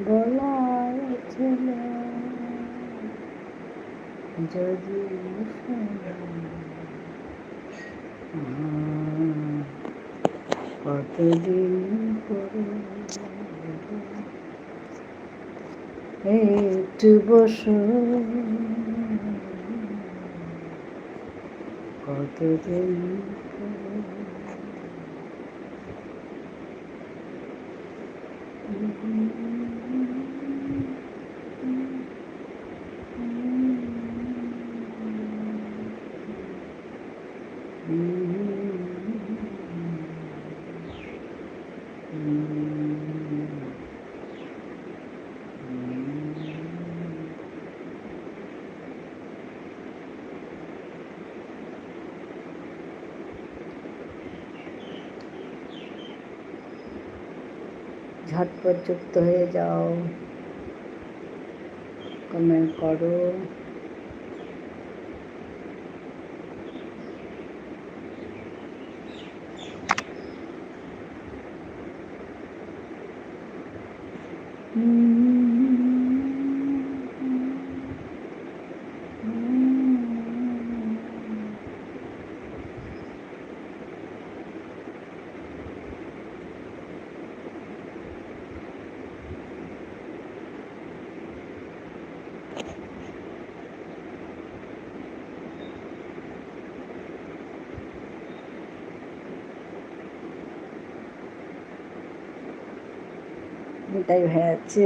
Speaker 1: গলায় ছিল যদি কতদিন পরে একটু বসো, কতদিন পরে ঝটপট যুক্ত হয়ে যাও, কমেন্ট করো। এটাই হয়ে যাচ্ছে।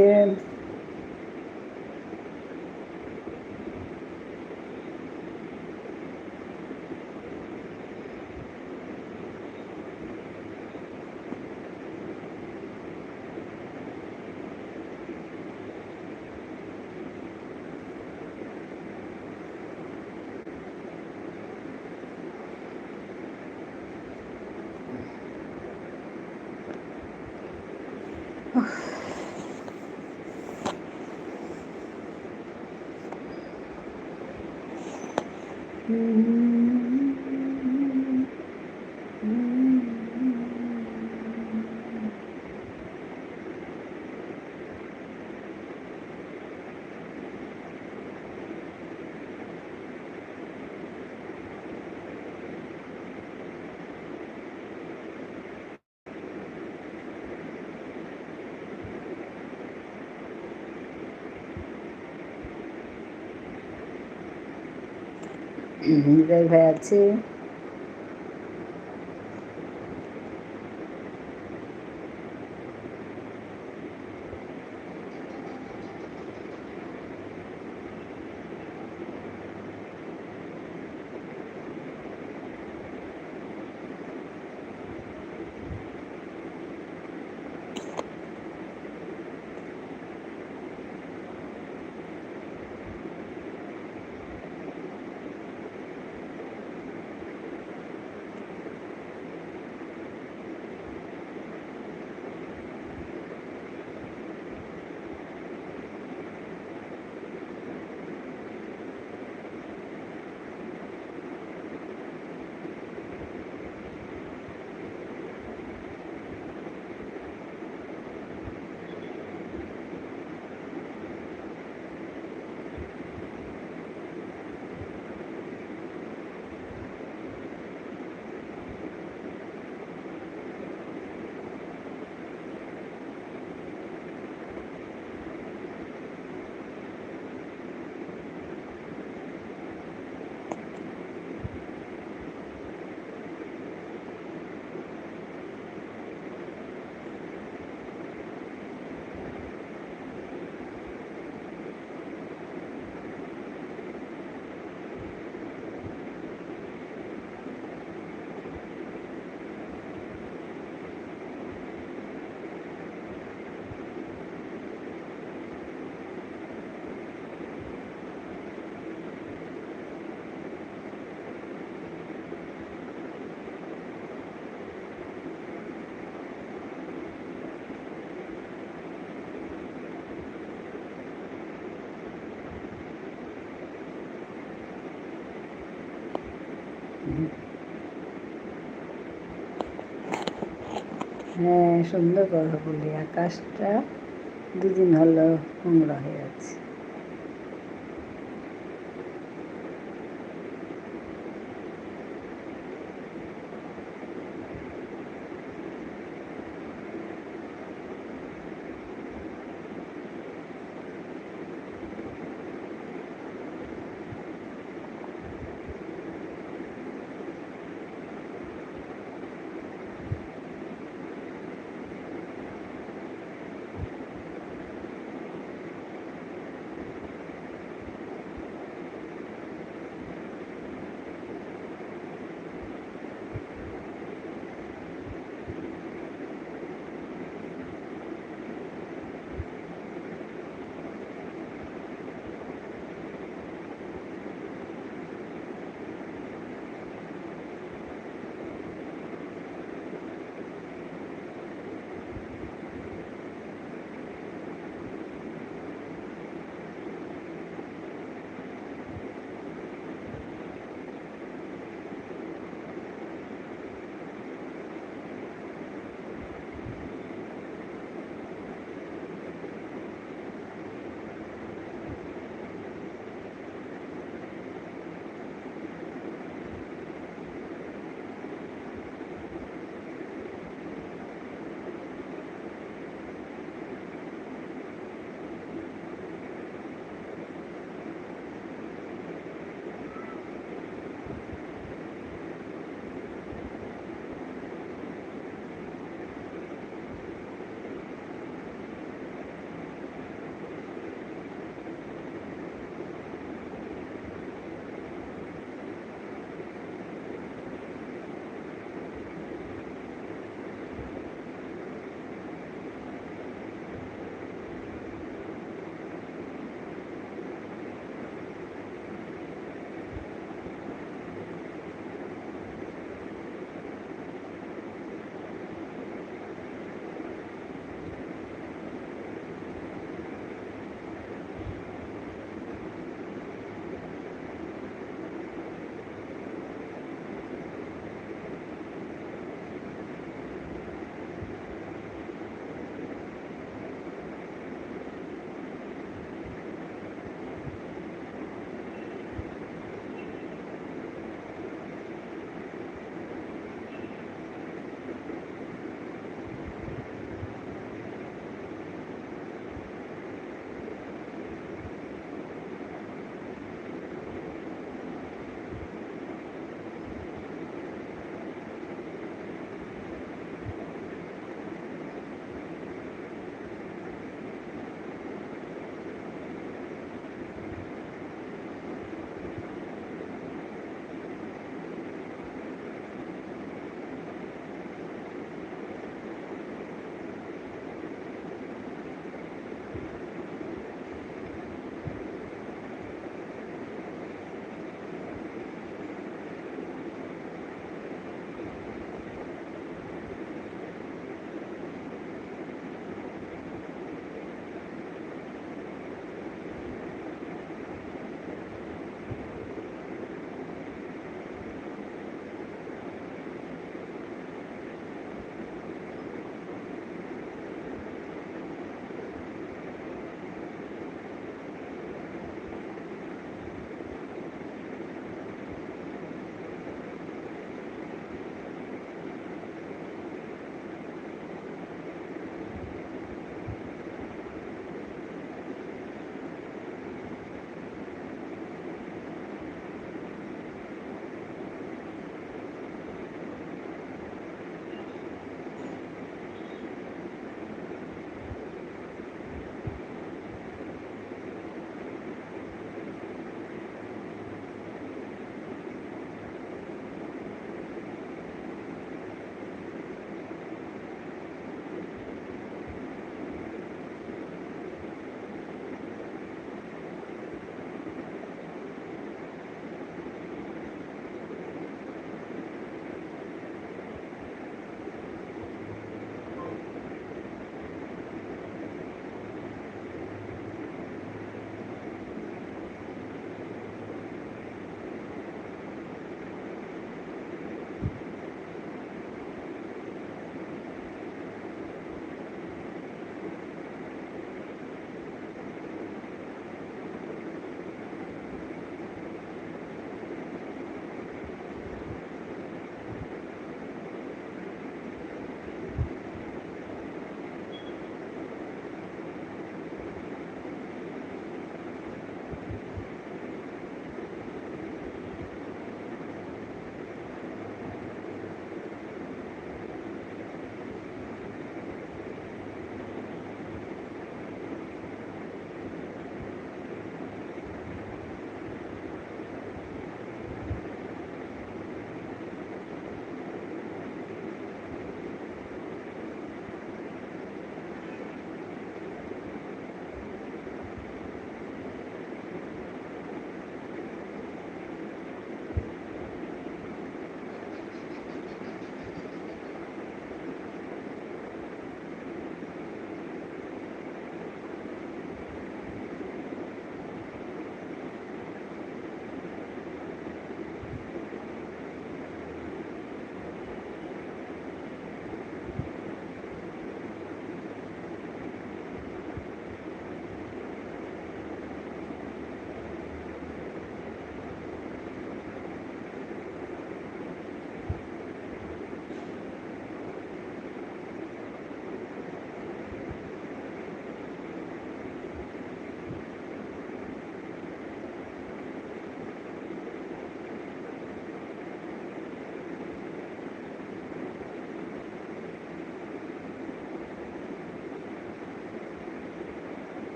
Speaker 1: হৃদয় ভাই আছে। হ্যাঁ, সুন্দর কথা বললি। আকাশটা দুদিন হলো নোংরা হয়ে আছে।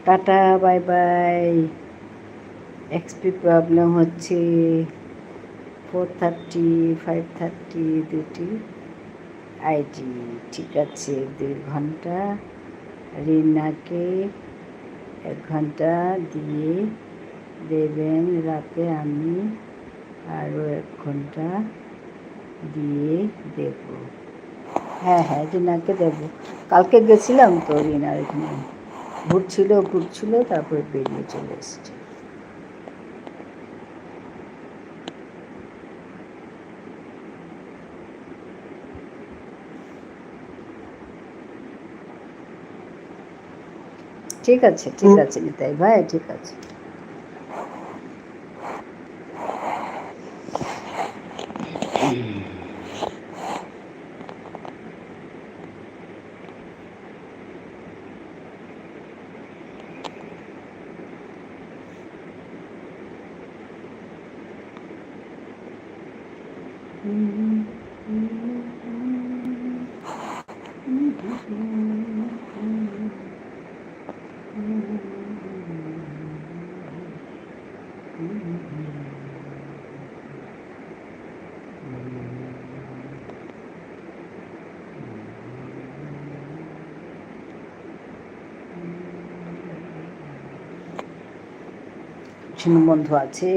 Speaker 1: Tata, bye bye. XP problem হচ্ছে 4:30, 5:30 দুটি আইডি। ঠিক আছে, 2 ঘন্টা। রিনাকে 1 ঘন্টা দিয়ে দেবেন, রাতে আমি আরও 1 ঘন্টা দিয়ে দেব। হ্যাঁ হ্যাঁ, রিনাকে দেবো। কালকে গেছিলাম তো রিনার এখানে, ঘুরছিল, তারপরে বেরিয়ে চলে এসছে। ঠিক আছে নিতাই ভাই, ঠিক আছে। চিনু বন্ধু আছে।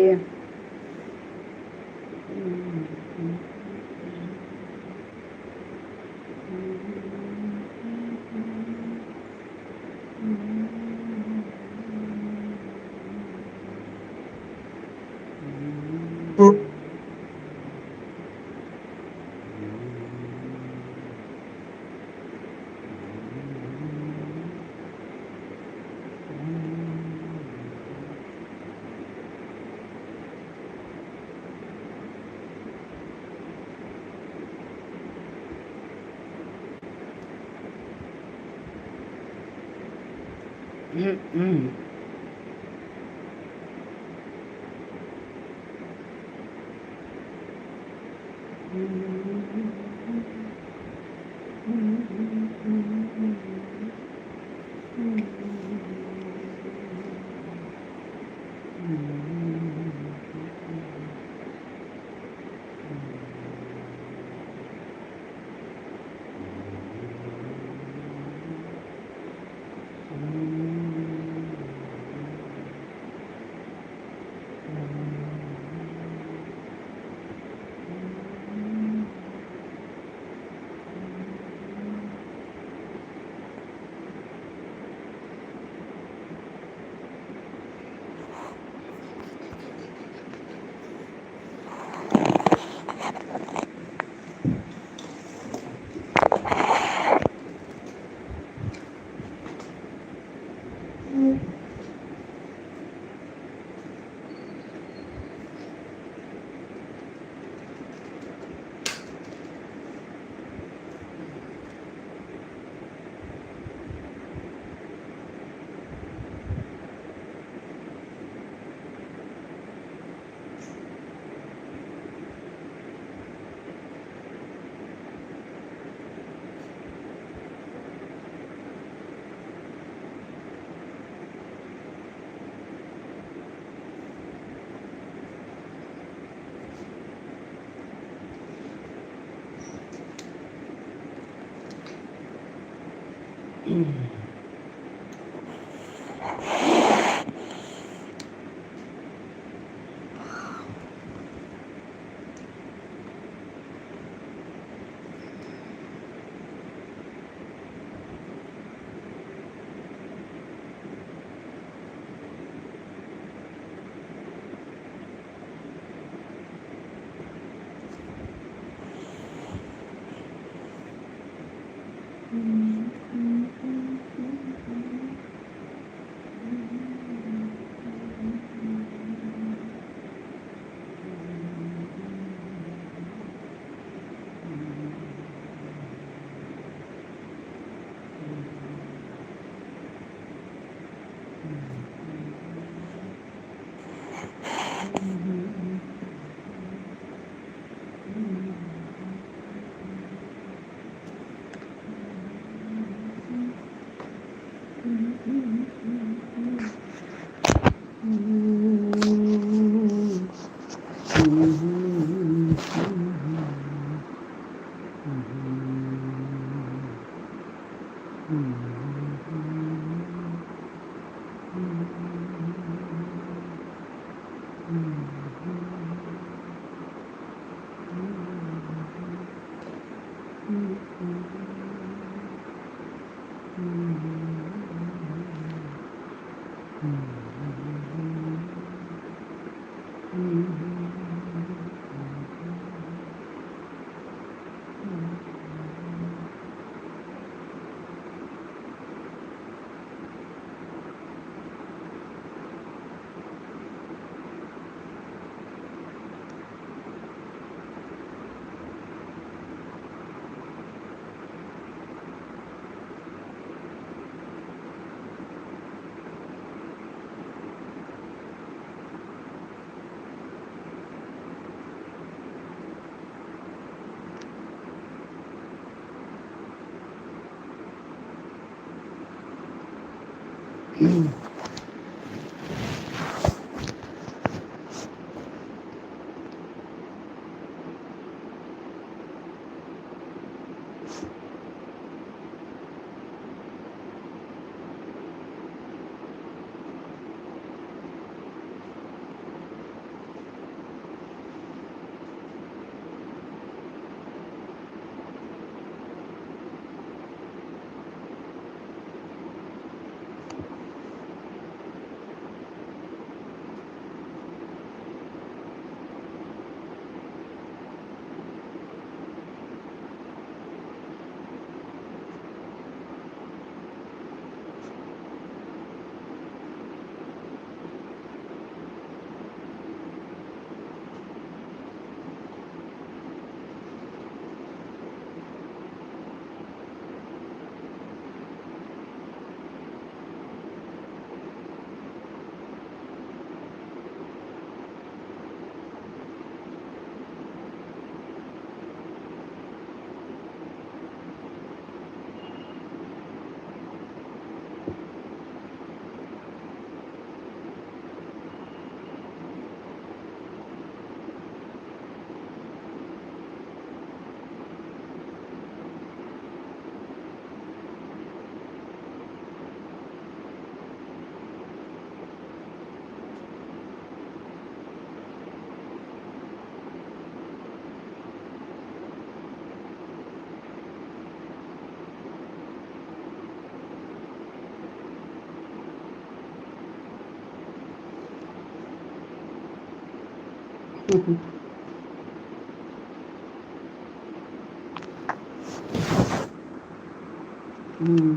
Speaker 1: হুম,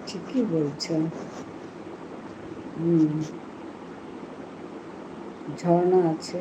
Speaker 1: ঠিকই বলছো। হুম, ঝর্ণা আছে।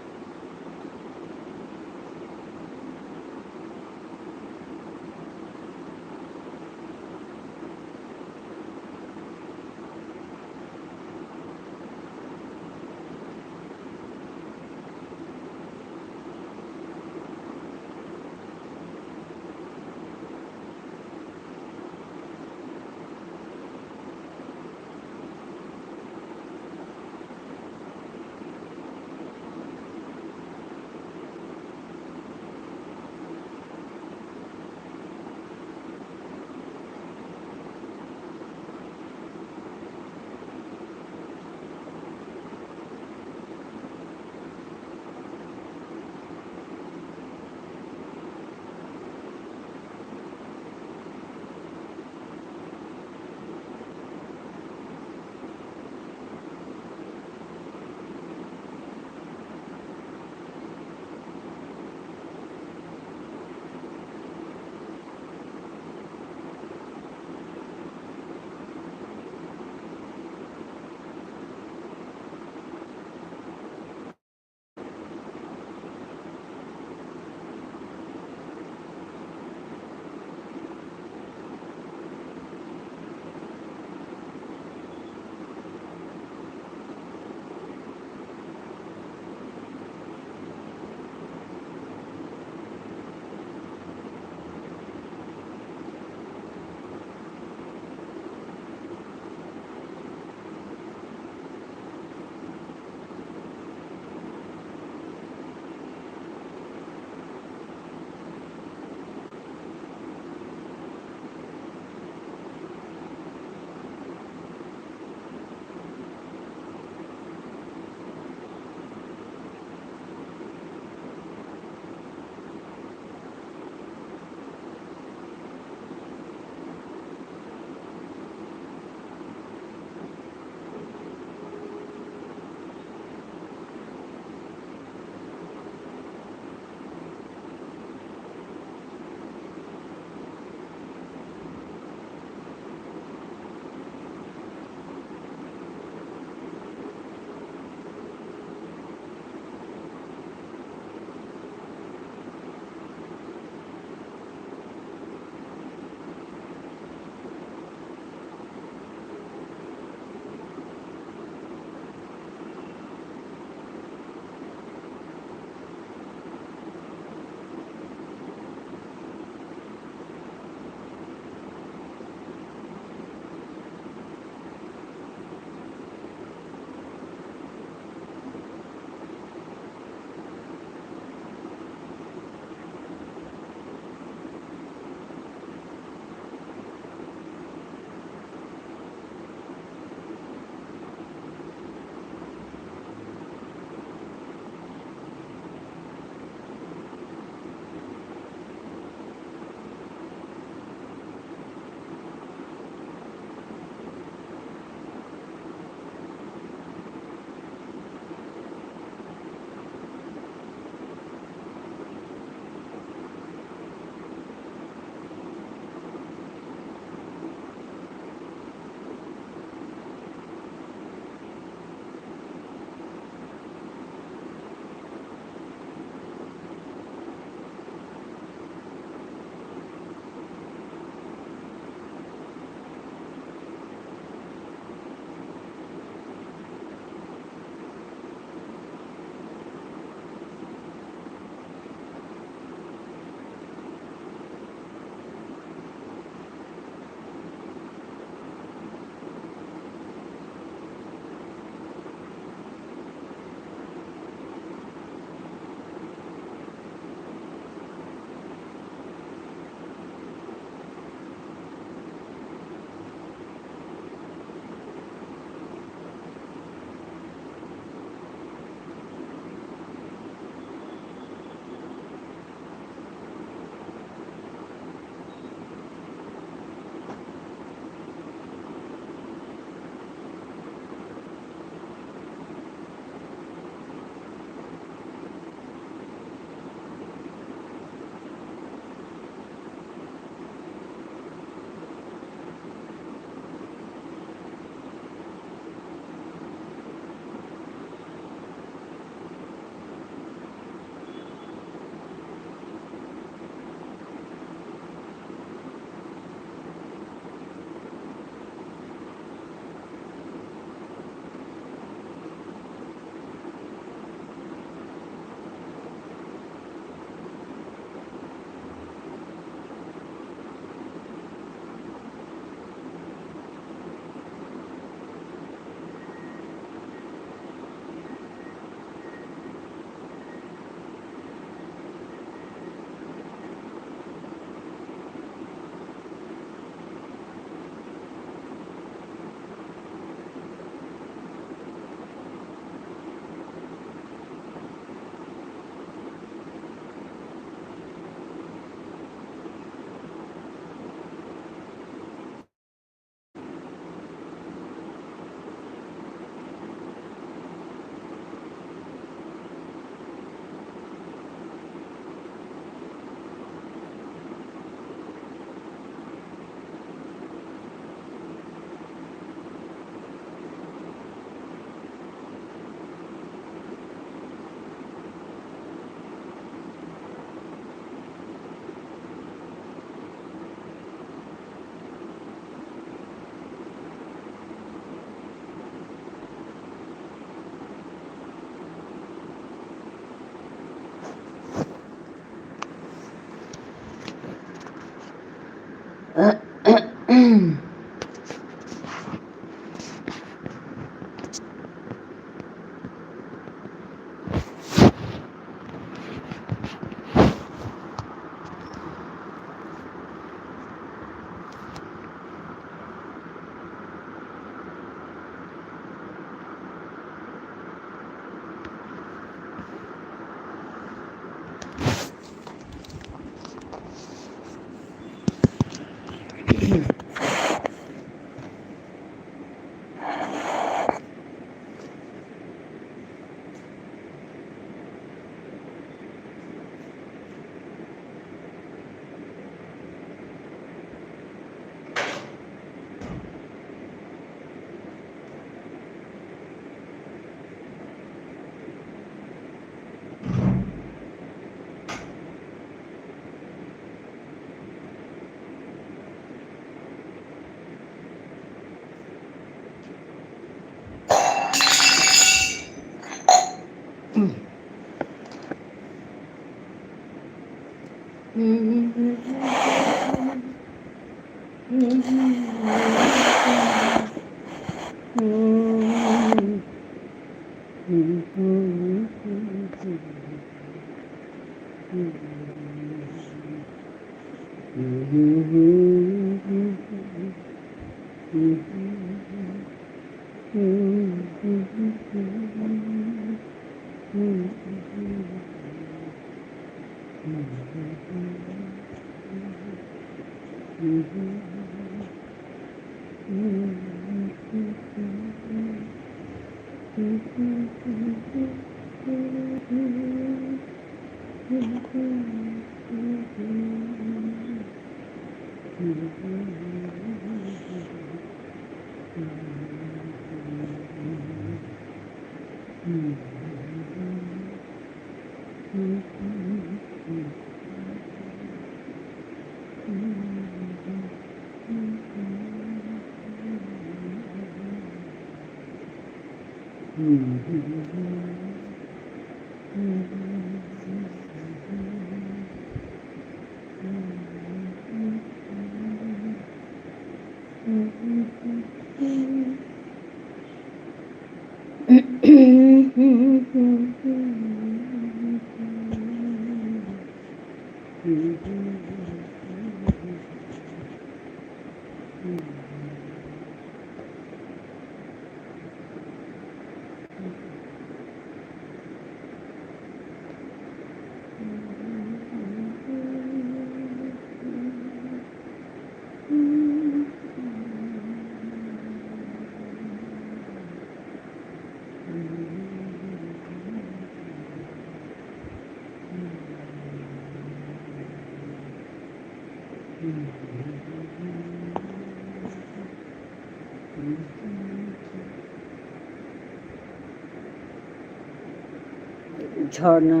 Speaker 1: ঝর্ণা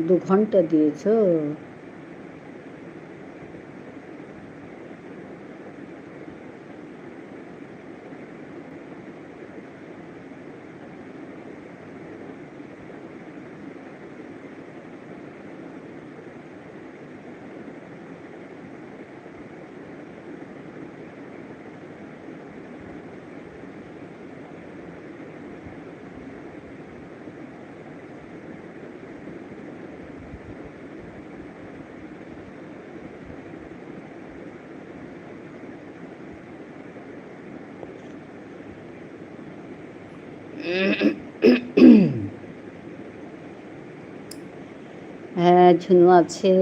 Speaker 1: 2 ঘন্টা দিয়েছো? হ্যাঁ, ঝুনু আছে।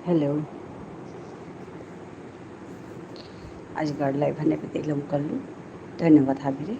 Speaker 1: हेलो आजकहरूलाई भने दिलम कल्लु धन्यवाद हाबिरे